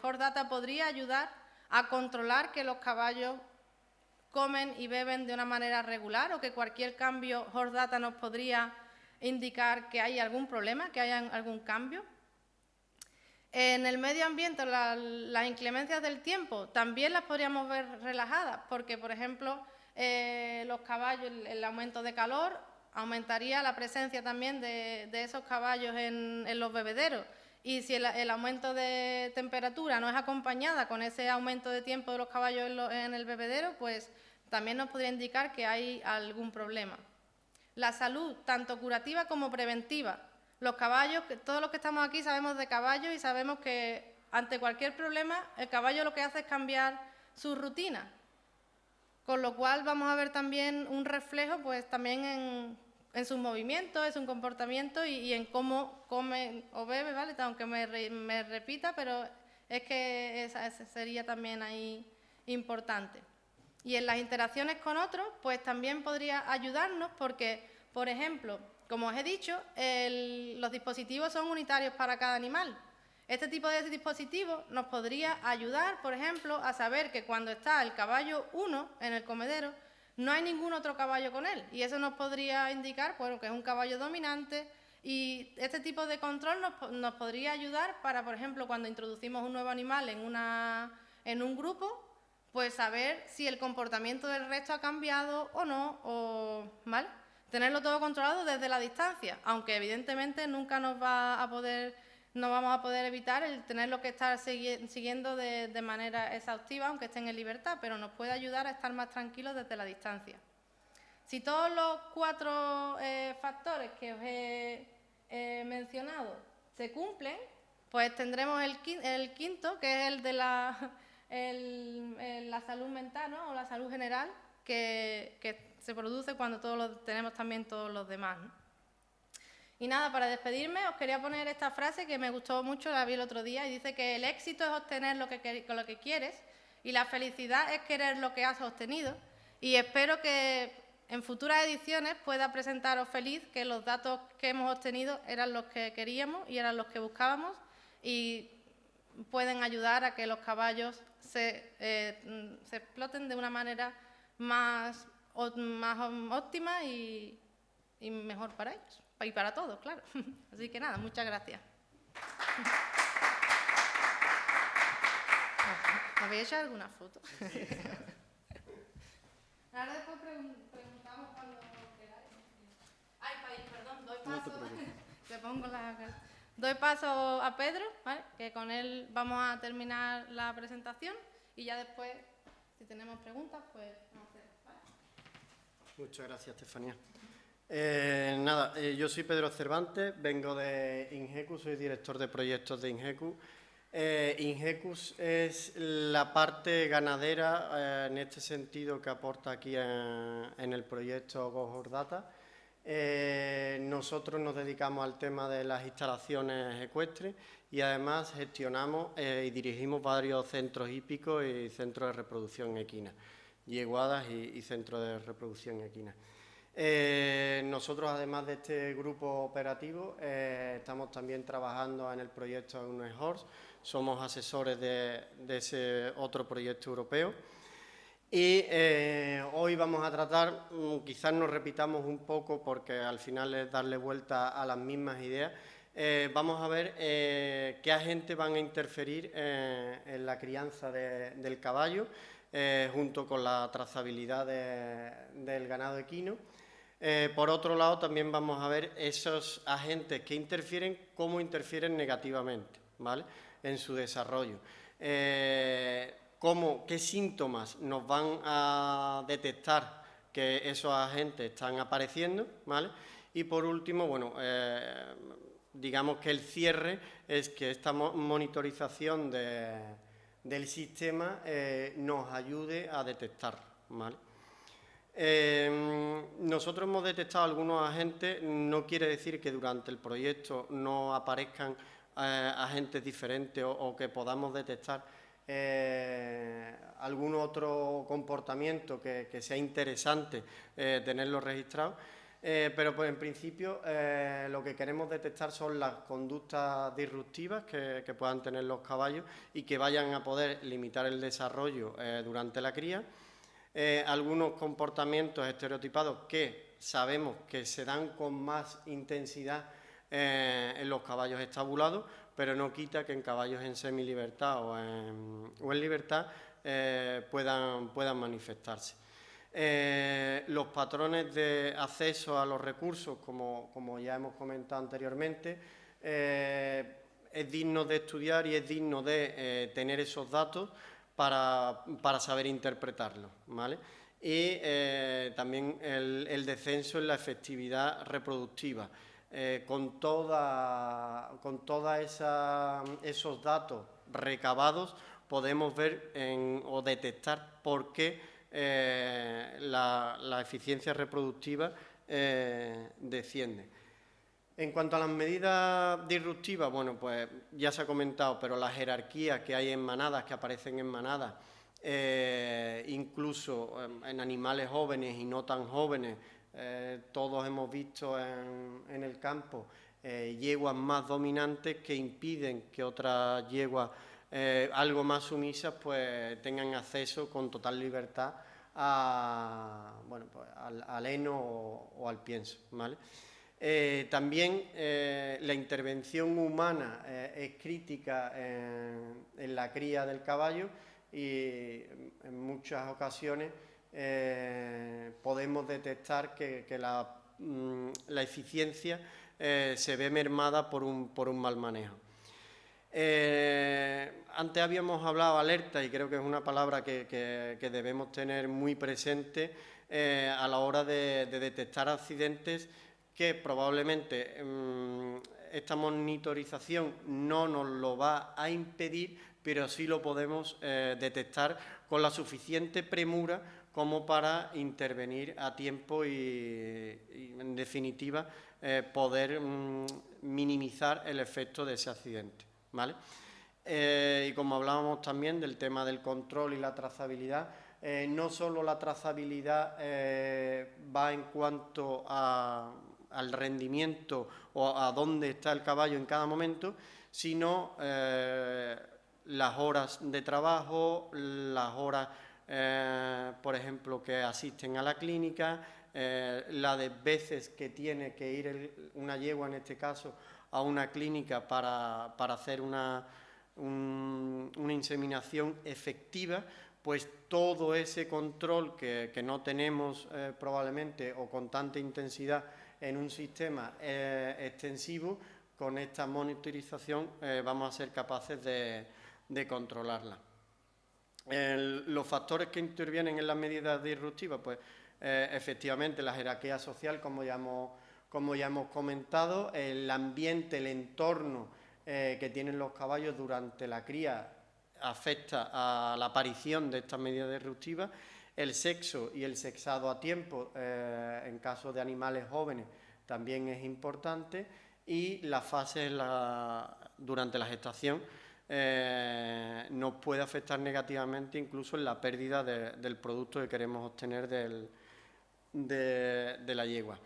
Horse Data podría ayudar a controlar que los caballos comen y beben de una manera regular, o que cualquier cambio Horse Data nos podría indicar que hay algún problema, que haya algún cambio. En el medio ambiente, las inclemencias del tiempo también las podríamos ver relajadas, porque, por ejemplo, los caballos, el aumento de calor aumentaría la presencia también de esos caballos en los bebederos. Y si el aumento de temperatura no es acompañada con ese aumento de tiempo de los caballos en el bebedero, pues también nos podría indicar que hay algún problema. La salud, tanto curativa como preventiva. Los caballos, todos los que estamos aquí sabemos de caballos y sabemos que ante cualquier problema el caballo lo que hace es cambiar su rutina. Con lo cual vamos a ver también un reflejo pues también en sus movimientos, en su comportamiento y en cómo come o bebe, ¿vale? Aunque me repita, pero es que ese sería también ahí importante. Y en las interacciones con otros, pues también podría ayudarnos porque, por ejemplo, como os he dicho, los dispositivos son unitarios para cada animal. Este tipo de dispositivos nos podría ayudar, por ejemplo, a saber que cuando está el caballo 1 en el comedero, no hay ningún otro caballo con él. Y eso nos podría indicar, bueno, que es un caballo dominante. Y este tipo de control nos podría ayudar para, por ejemplo, cuando introducimos un nuevo animal en un grupo, pues saber si el comportamiento del resto ha cambiado o no, ¿vale? Tenerlo todo controlado desde la distancia, aunque evidentemente nunca no vamos a poder evitar el tenerlo que estar siguiendo de manera exhaustiva, aunque estén en libertad, pero nos puede ayudar a estar más tranquilos desde la distancia. Si todos los 4 factores que os he mencionado se cumplen, pues tendremos el quinto, que es el de la salud mental, ¿no? O la salud general, que se produce cuando tenemos también todos los demás, ¿no? Y nada, para despedirme os quería poner esta frase que me gustó mucho, la vi el otro día, y dice que el éxito es obtener lo que quieres y la felicidad es querer lo que has obtenido. Y espero que en futuras ediciones pueda presentaros feliz que los datos que hemos obtenido eran los que queríamos y eran los que buscábamos y pueden ayudar a que los caballos se exploten de una manera más óptima y mejor para ellos. Y para todos, claro. Así que nada, muchas gracias. ¿Habéis hecho alguna foto? Ahora después preguntamos cuando queráis. Ay, perdón, doy paso. Te pongo doy paso a Pedro, ¿vale? Que con él vamos a terminar la presentación y ya después, si tenemos preguntas, pues vamos a hacer. ¿Vale? Muchas gracias, Estefanía. Yo soy Pedro Cervantes, vengo de Ingecu, soy director de proyectos de Ingecu. Ingecu es la parte ganadera en este sentido que aporta aquí en el proyecto Horse Data. Nosotros nos dedicamos al tema de las instalaciones ecuestres y además gestionamos y dirigimos varios centros hípicos y centros de reproducción equina, yeguadas y centros de reproducción equina. Nosotros, además de este grupo operativo, estamos también trabajando en el proyecto Une Horse, somos asesores de ese otro proyecto europeo y hoy vamos a tratar, quizás nos repitamos un poco porque al final es darle vuelta a las mismas ideas, vamos a ver qué agentes van a interferir en la crianza del caballo junto con la trazabilidad del ganado equino. Por otro lado, también vamos a ver esos agentes que interfieren, cómo interfieren negativamente, ¿vale?, en su desarrollo. ¿Qué síntomas nos van a detectar que esos agentes están apareciendo, ¿vale? Y por último, bueno, digamos que el cierre es que esta monitorización del sistema nos ayude a detectar, ¿vale? Nosotros hemos detectado algunos agentes, no quiere decir que durante el proyecto no aparezcan agentes diferentes o que podamos detectar algún otro comportamiento que sea interesante tenerlo registrado. Pero pues, en principio lo que queremos detectar son las conductas disruptivas que puedan tener los caballos y que vayan a poder limitar el desarrollo durante la cría. Algunos comportamientos estereotipados que sabemos que se dan con más intensidad en los caballos estabulados, pero no quita que en caballos en semilibertad o en libertad puedan manifestarse. Los patrones de acceso a los recursos, como ya hemos comentado anteriormente, es digno de estudiar y es digno de tener esos datos para saber interpretarlos, ¿vale? Y también el descenso en la efectividad reproductiva. Con todos esos datos recabados podemos ver o detectar por qué la eficiencia reproductiva desciende. En cuanto a las medidas disruptivas, bueno, pues ya se ha comentado, pero la jerarquía que hay en manadas, que aparecen en manadas, incluso en animales jóvenes y no tan jóvenes, todos hemos visto en el campo yeguas más dominantes que impiden que otras yeguas algo más sumisas pues tengan acceso con total libertad al heno o al pienso, ¿vale? También la intervención humana es crítica en la cría del caballo y en muchas ocasiones podemos detectar que la eficiencia se ve mermada por un mal manejo. Antes habíamos hablado alerta y creo que es una palabra que debemos tener muy presente a la hora de detectar accidentes que probablemente esta monitorización no nos lo va a impedir, pero sí lo podemos detectar con la suficiente premura como para intervenir a tiempo y en definitiva, poder minimizar el efecto de ese accidente, ¿vale? Y como hablábamos también del tema del control y la trazabilidad, no solo la trazabilidad va en cuanto al rendimiento o a dónde está el caballo en cada momento, sino las horas de trabajo, las horas, por ejemplo, que asisten a la clínica, la de veces que tiene que ir una yegua, en este caso, a una clínica para hacer una inseminación efectiva, pues todo ese control que no tenemos probablemente o con tanta intensidad en un sistema extensivo, con esta monitorización vamos a ser capaces de controlarla. Los factores que intervienen en las medidas disruptivas, pues efectivamente la jerarquía social, como ya hemos comentado, el ambiente, el entorno que tienen los caballos durante la cría afecta a la aparición de estas medidas disruptivas, el sexo y el sexado a tiempo en caso de animales jóvenes también es importante, y la fase durante la gestación nos puede afectar negativamente incluso en la pérdida del producto que queremos obtener de la yegua.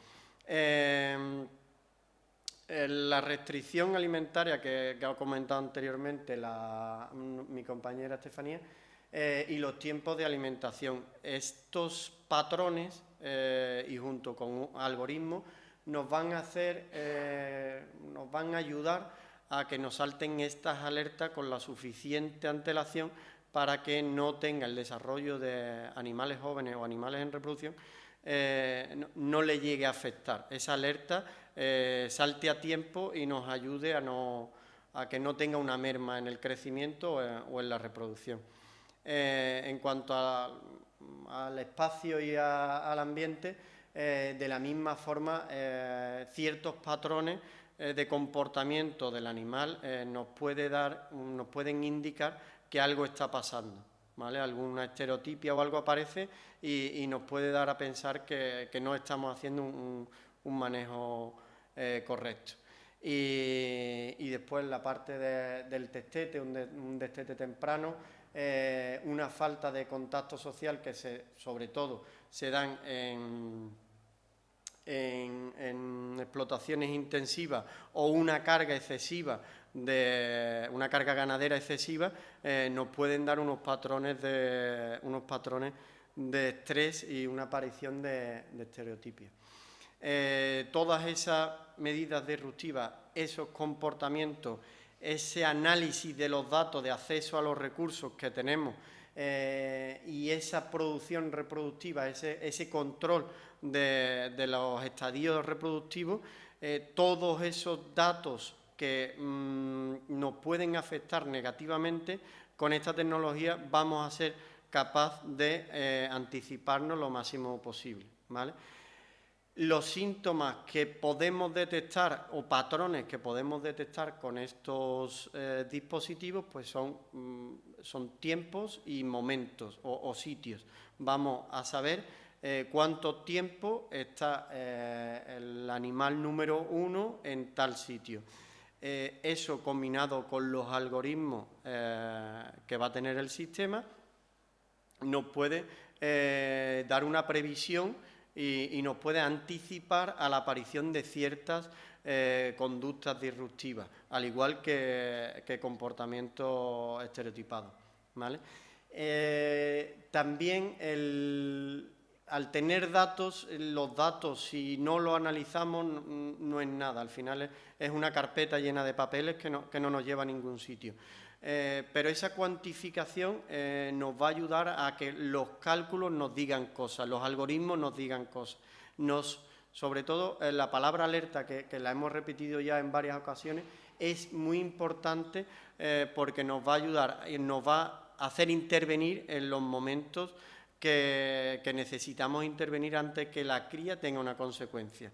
La restricción alimentaria que ha comentado anteriormente mi compañera Estefanía, y los tiempos de alimentación. Estos patrones y junto con algoritmos nos van a ayudar a que nos salten estas alertas con la suficiente antelación para que no tenga el desarrollo de animales jóvenes o animales en reproducción, no le llegue a afectar. Esa alerta salte a tiempo y nos ayude a que no tenga una merma en el crecimiento o en la reproducción. En cuanto al espacio y al ambiente, de la misma forma, ciertos patrones de comportamiento del animal nos pueden indicar que algo está pasando, ¿vale? Alguna estereotipia o algo aparece y nos puede dar a pensar que no estamos haciendo un manejo correcto. Y después la parte del destete, un destete temprano, una falta de contacto social que sobre todo se dan en explotaciones intensivas o una carga excesiva, una carga ganadera excesiva, nos pueden dar unos patrones de estrés y una aparición de estereotipia. Todas esas medidas disruptivas, esos comportamientos, ese análisis de los datos, de acceso a los recursos que tenemos y esa producción reproductiva, ese control de los estadios reproductivos, todos esos datos que nos pueden afectar negativamente, con esta tecnología vamos a ser capaces de anticiparnos lo máximo posible, ¿vale? Los síntomas que podemos detectar o patrones que podemos detectar con estos dispositivos pues son tiempos y momentos o sitios. Vamos a saber cuánto tiempo está el animal número 1 en tal sitio. Eso combinado con los algoritmos que va a tener el sistema nos puede dar una previsión y nos puede anticipar a la aparición de ciertas conductas disruptivas, al igual que comportamientos estereotipados, ¿vale? También al tener datos, los datos, si no los analizamos, no es nada. Al final es una carpeta llena de papeles que no nos lleva a ningún sitio. Pero esa cuantificación nos va a ayudar a que los cálculos nos digan cosas, los algoritmos nos digan cosas. Sobre todo, la palabra alerta, que la hemos repetido ya en varias ocasiones, es muy importante porque nos va a ayudar, nos va a hacer intervenir en los momentos que necesitamos intervenir antes que la cría tenga una consecuencia,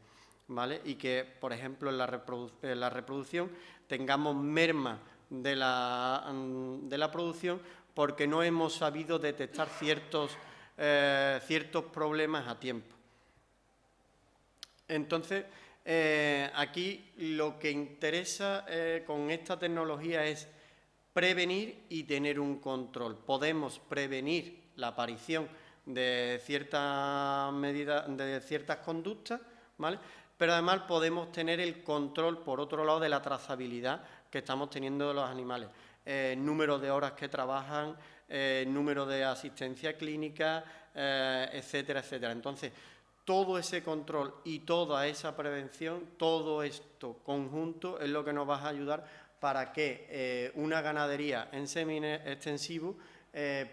¿vale? Y que, por ejemplo, en la reproducción tengamos merma de la producción porque no hemos sabido detectar ciertos problemas a tiempo. Entonces, aquí lo que interesa con esta tecnología es prevenir y tener un control. Podemos prevenir la aparición de ciertas medidas, de ciertas conductas, ¿vale? Pero además podemos tener el control, por otro lado, de la trazabilidad que estamos teniendo de los animales. Número de horas que trabajan, número de asistencia clínica, etcétera, etcétera. Entonces, todo ese control y toda esa prevención, todo esto conjunto es lo que nos va a ayudar para que una ganadería en semi-extensivo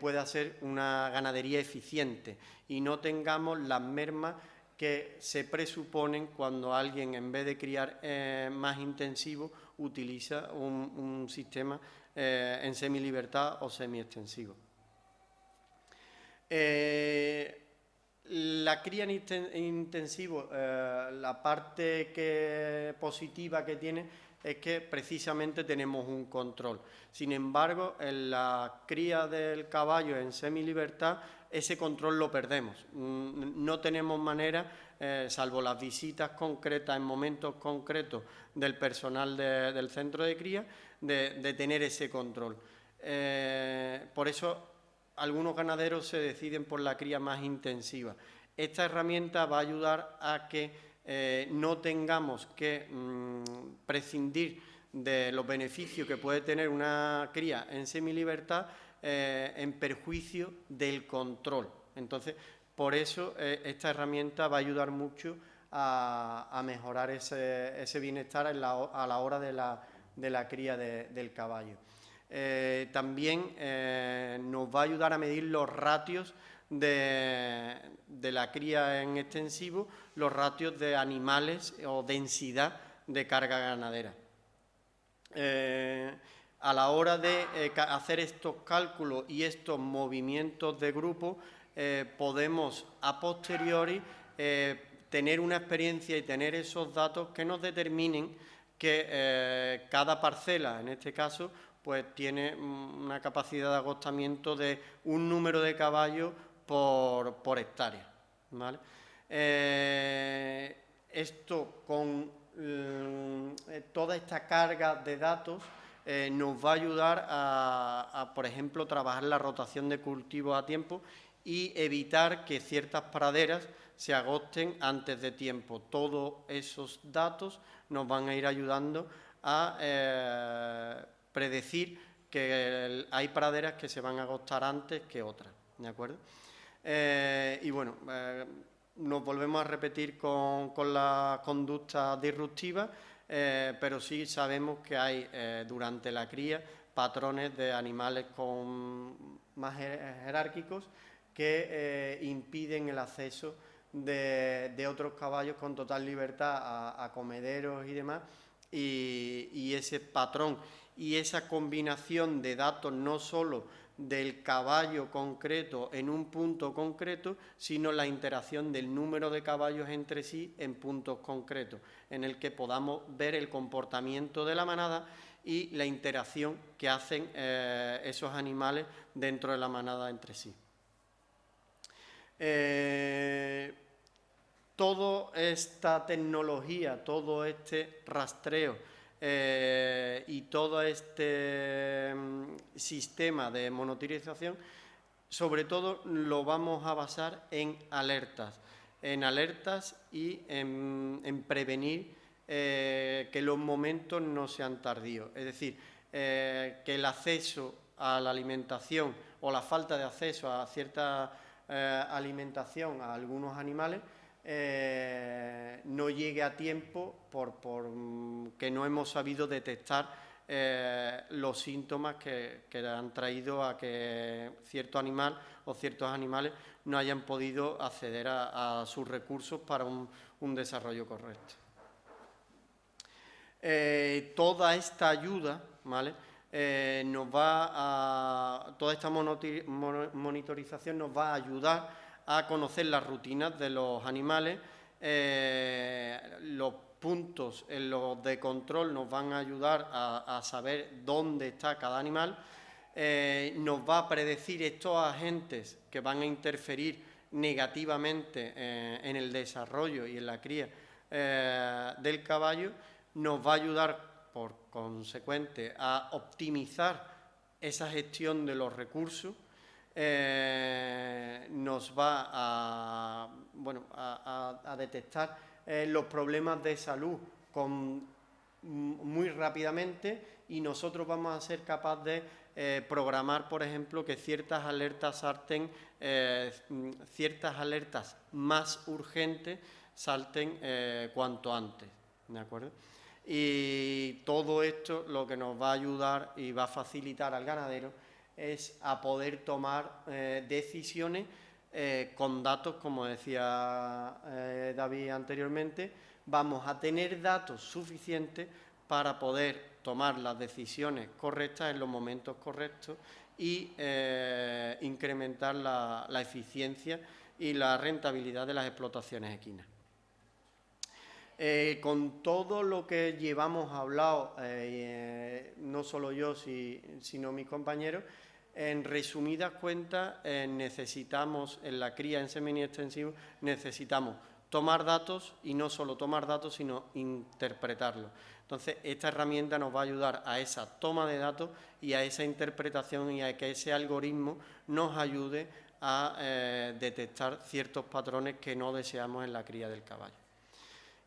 pueda ser una ganadería eficiente y no tengamos las mermas que se presuponen cuando alguien, en vez de criar más intensivo, utiliza un sistema en semilibertad o semi-extensivo. La cría en intensivo, la parte positiva que tiene es que precisamente tenemos un control. Sin embargo, en la cría del caballo en semilibertad, ese control lo perdemos. No tenemos manera, salvo las visitas concretas en momentos concretos del personal del centro de cría, de tener ese control. Por eso algunos ganaderos se deciden por la cría más intensiva. Esta herramienta va a ayudar a que no tengamos que prescindir de los beneficios que puede tener una cría en semilibertad en perjuicio del control. Entonces, por eso esta herramienta va a ayudar mucho a mejorar ese bienestar a la hora de la cría del caballo. También nos va a ayudar a medir los ratios de la cría en extensivo, los ratios de animales o densidad de carga ganadera. A la hora de hacer estos cálculos y estos movimientos de grupo, podemos a posteriori tener una experiencia y tener esos datos que nos determinen que cada parcela, en este caso, pues tiene una capacidad de agostamiento de un número de caballos por hectárea, ¿vale? Esto con toda esta carga de datos nos va a ayudar a, por ejemplo, trabajar la rotación de cultivos a tiempo y evitar que ciertas praderas se agosten antes de tiempo. Todos esos datos nos van a ir ayudando a predecir que hay praderas que se van a agotar antes que otras, ¿de acuerdo? Y bueno, nos volvemos a repetir con la conducta disruptiva, pero sí sabemos que hay durante la cría patrones de animales más jerárquicos que impiden el acceso de otros caballos con total libertad a comederos y demás, y ese patrón y esa combinación de datos no solo del caballo concreto en un punto concreto, sino la interacción del número de caballos entre sí en puntos concretos, en el que podamos ver el comportamiento de la manada y la interacción que hacen esos animales dentro de la manada entre sí. Toda esta tecnología, todo este rastreo y todo este sistema de monitorización, sobre todo lo vamos a basar en alertas y en prevenir que los momentos no sean tardíos. Es decir, que el acceso a la alimentación o la falta de acceso a cierta alimentación a algunos animales no llegue a tiempo por que no hemos sabido detectar los síntomas que han traído a que cierto animal o ciertos animales no hayan podido acceder a sus recursos para un desarrollo correcto. Toda esta ayuda, ¿vale? Toda esta monitorización nos va a ayudar a conocer las rutinas de los animales, los puntos en los de control nos van a ayudar a saber dónde está cada animal, nos va a predecir estos agentes que van a interferir negativamente en el desarrollo y en la cría del caballo, nos va a ayudar por consecuente a optimizar esa gestión de los recursos, nos va a detectar los problemas de salud muy rápidamente, y nosotros vamos a ser capaces de programar, por ejemplo, que ciertas alertas salten, ciertas alertas más urgentes salten cuanto antes, ¿de acuerdo? Y todo esto lo que nos va a ayudar y va a facilitar al ganadero es a poder tomar decisiones con datos, como decía David anteriormente. Vamos a tener datos suficientes para poder tomar las decisiones correctas en los momentos correctos y incrementar la eficiencia y la rentabilidad de las explotaciones equinas. Con todo lo que llevamos hablado, no solo yo, sino mis compañeros, en resumidas cuentas, necesitamos, en la cría en semi-extensivo, necesitamos tomar datos, y no solo tomar datos, sino interpretarlos. Entonces, esta herramienta nos va a ayudar a esa toma de datos y a esa interpretación, y a que ese algoritmo nos ayude a detectar ciertos patrones que no deseamos en la cría del caballo.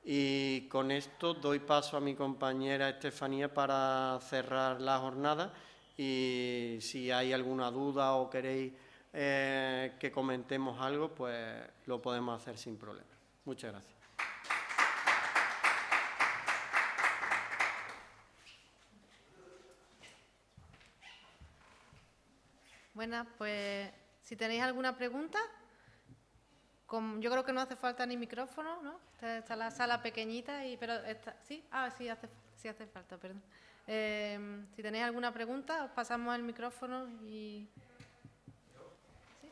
Y con esto doy paso a mi compañera Estefanía para cerrar la jornada, y si hay alguna duda o queréis que comentemos algo, pues lo podemos hacer sin problema. Muchas gracias. Bueno, pues si tenéis alguna pregunta, yo creo que no hace falta ni micrófono, ¿no? Está la sala pequeñita, pero ¿sí? Sí hace falta, perdón. Si tenéis alguna pregunta, os pasamos el micrófono y... ¿Sí?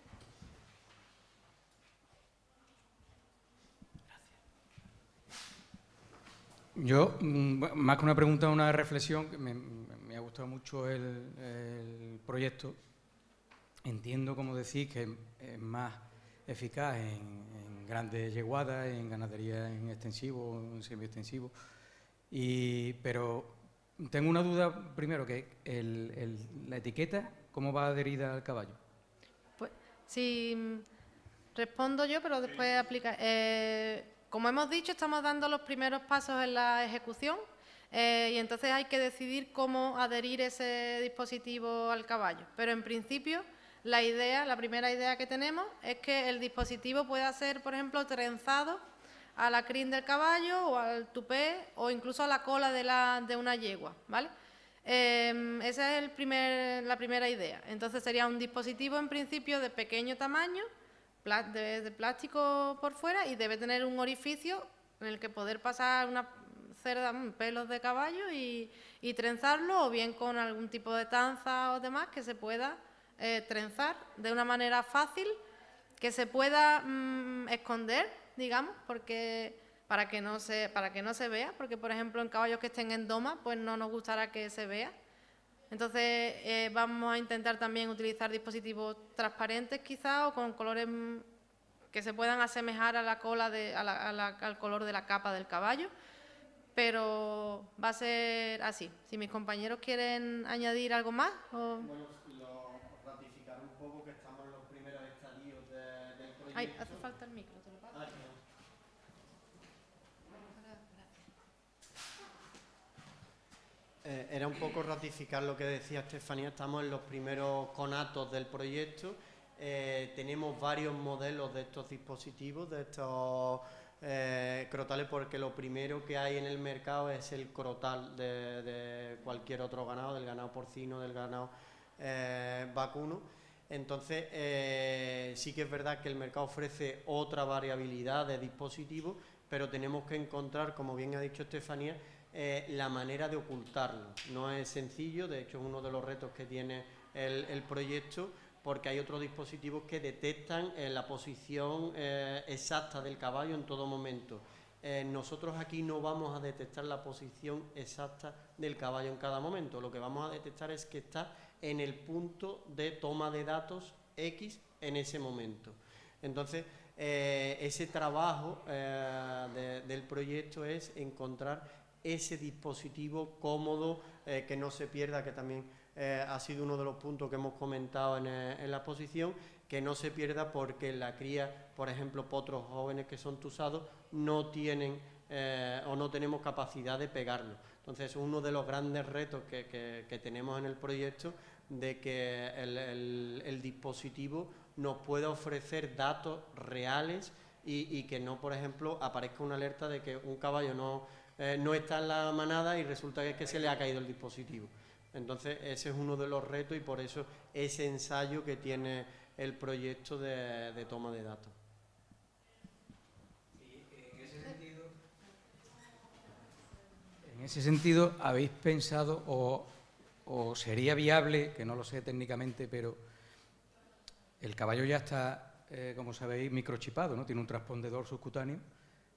Yo, más que una pregunta, una reflexión, que me ha gustado mucho el proyecto. Entiendo, como decís, que es más eficaz en grandes yeguadas, en ganadería en extensivo, en semi-extensivo, Pero tengo una duda primero, que la etiqueta, ¿cómo va adherida al caballo? Pues si respondo yo, pero después aplica. Como hemos dicho, estamos dando los primeros pasos en la ejecución y entonces hay que decidir cómo adherir ese dispositivo al caballo. Pero en principio, la primera idea que tenemos es que el dispositivo pueda ser, por ejemplo, trenzado a la crin del caballo o al tupé o incluso a la cola de una yegua, ¿vale? Esa es la primera idea. Entonces sería un dispositivo en principio de pequeño tamaño, de plástico por fuera, y debe tener un orificio en el que poder pasar una cerda, pelos de caballo y trenzarlo, o bien con algún tipo de tanza o demás que se pueda trenzar de una manera fácil, que se pueda esconder, digamos, porque para que no se vea, porque por ejemplo en caballos que estén en doma, pues no nos gustará que se vea. Entonces vamos a intentar también utilizar dispositivos transparentes quizá, o con colores que se puedan asemejar a la cola al color de la capa del caballo, pero va a ser así. Si mis compañeros quieren añadir algo más. Bueno, ratificar un poco que estamos en los primeros estadios del proyecto. Ay, hace falta el micro, ¿te lo paso? Era un poco ratificar lo que decía Estefanía. Estamos en los primeros conatos del proyecto. Tenemos varios modelos de estos dispositivos, de estos crotales, porque lo primero que hay en el mercado es el crotal de cualquier otro ganado, del ganado porcino, del ganado vacuno. Entonces sí que es verdad que el mercado ofrece otra variabilidad de dispositivos, pero tenemos que encontrar, como bien ha dicho Estefanía, la manera de ocultarlo. No es sencillo, de hecho es uno de los retos que tiene el proyecto, porque hay otros dispositivos que detectan la posición exacta del caballo en todo momento. Nosotros aquí no vamos a detectar la posición exacta del caballo en cada momento. Lo que vamos a detectar es que está en el punto de toma de datos X en ese momento. Entonces, ese trabajo del proyecto es encontrar ese dispositivo cómodo, que no se pierda, que también ha sido uno de los puntos que hemos comentado en la exposición, que no se pierda porque la cría, por ejemplo, potros jóvenes que son tusados, no tienen o no tenemos capacidad de pegarlo. Entonces es uno de los grandes retos que tenemos en el proyecto, de que el dispositivo nos pueda ofrecer datos reales y que no, por ejemplo, aparezca una alerta de que un caballo no está en la manada y resulta que es que se le ha caído el dispositivo. Entonces ese es uno de los retos, y por eso ese ensayo que tiene el proyecto de toma de datos. En ese sentido, ¿habéis pensado o sería viable, que no lo sé técnicamente, pero el caballo ya está, como sabéis, microchipado, ¿no? Tiene un transpondedor subcutáneo.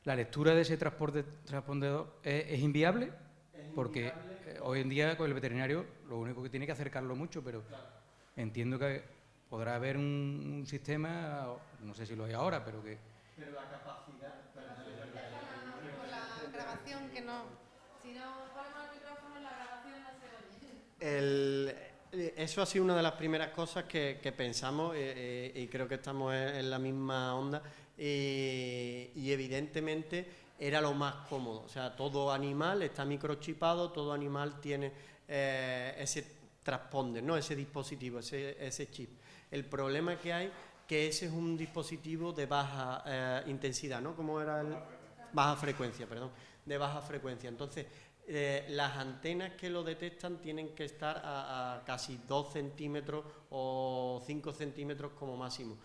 ¿La lectura de ese transpondedor es inviable? Porque hoy en día con el veterinario lo único que tiene que acercarlo mucho, pero entiendo que podrá haber un sistema, no sé si lo hay ahora, pero que... Pero la capacidad... Con la grabación que no... Si no ponemos el micrófono, la grabación no se oye. Eso ha sido una de las primeras cosas que pensamos, y creo que estamos en la misma onda, y evidentemente era lo más cómodo. O sea, todo animal está microchipado, todo animal tiene ese transponder, ¿no? Ese dispositivo, ese chip. El problema que hay, que ese es un dispositivo de baja intensidad, ¿no? ¿Cómo era el...? Baja frecuencia, perdón. De baja frecuencia. Entonces, las antenas que lo detectan tienen que estar a casi 2 centímetros o 5 centímetros como máximo.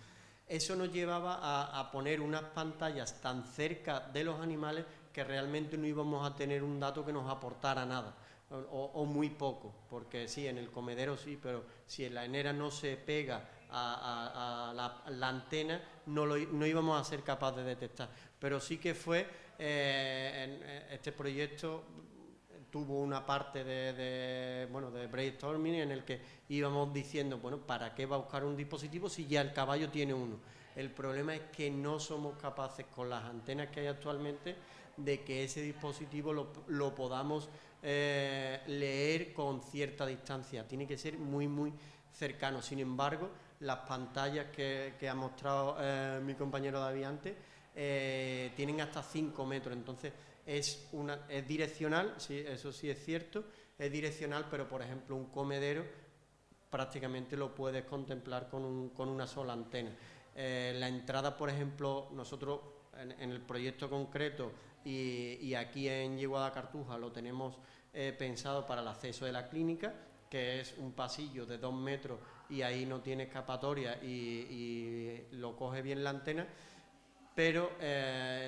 Eso nos llevaba a poner unas pantallas tan cerca de los animales que realmente no íbamos a tener un dato que nos aportara nada, o muy poco, porque sí, en el comedero sí, pero si en la enera no se pega a la antena, no íbamos a ser capaces de detectar. Pero sí que fue, este proyecto tuvo una parte de brainstorming en el que íbamos diciendo, bueno, ¿para qué va a buscar un dispositivo si ya el caballo tiene uno? El problema es que no somos capaces, con las antenas que hay actualmente, de que ese dispositivo lo podamos leer con cierta distancia. Tiene que ser muy, muy cercano. Sin embargo, las pantallas que ha mostrado mi compañero David antes tienen hasta 5 metros. Entonces, es direccional, sí, eso sí es cierto, es direccional, pero por ejemplo un comedero prácticamente lo puedes contemplar con una sola antena. La entrada, por ejemplo, nosotros en el proyecto concreto y aquí en Yeguada Cartuja lo tenemos pensado para el acceso de la clínica, que es un pasillo de 2 metros y ahí no tiene escapatoria y lo coge bien la antena. Pero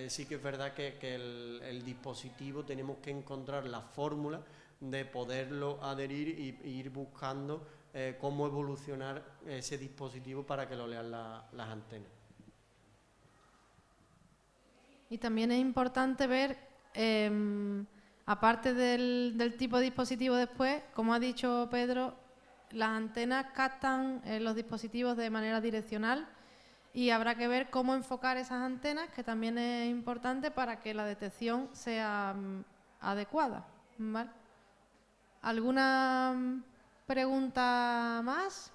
sí que es verdad que el dispositivo tenemos que encontrar la fórmula de poderlo adherir e ir buscando cómo evolucionar ese dispositivo para que lo lean las antenas. Y también es importante ver, aparte del tipo de dispositivo después, como ha dicho Pedro, las antenas captan los dispositivos de manera direccional y habrá que ver cómo enfocar esas antenas, que también es importante para que la detección sea adecuada, ¿vale? ¿Alguna pregunta más?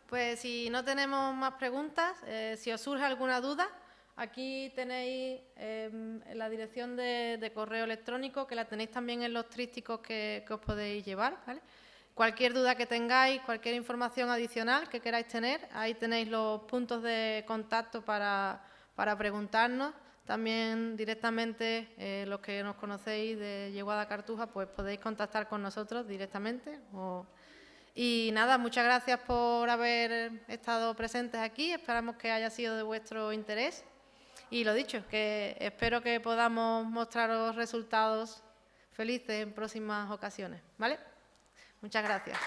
Pues si no tenemos más preguntas, si os surge alguna duda, aquí tenéis la dirección de correo electrónico, que la tenéis también en los trípticos que os podéis llevar, ¿vale? Cualquier duda que tengáis, cualquier información adicional que queráis tener, ahí tenéis los puntos de contacto para preguntarnos. También directamente los que nos conocéis de Yeguada Cartuja, pues podéis contactar con nosotros directamente. Y nada, muchas gracias por haber estado presentes aquí, esperamos que haya sido de vuestro interés. Y lo dicho, que espero que podamos mostraros resultados felices en próximas ocasiones, ¿vale? Muchas gracias.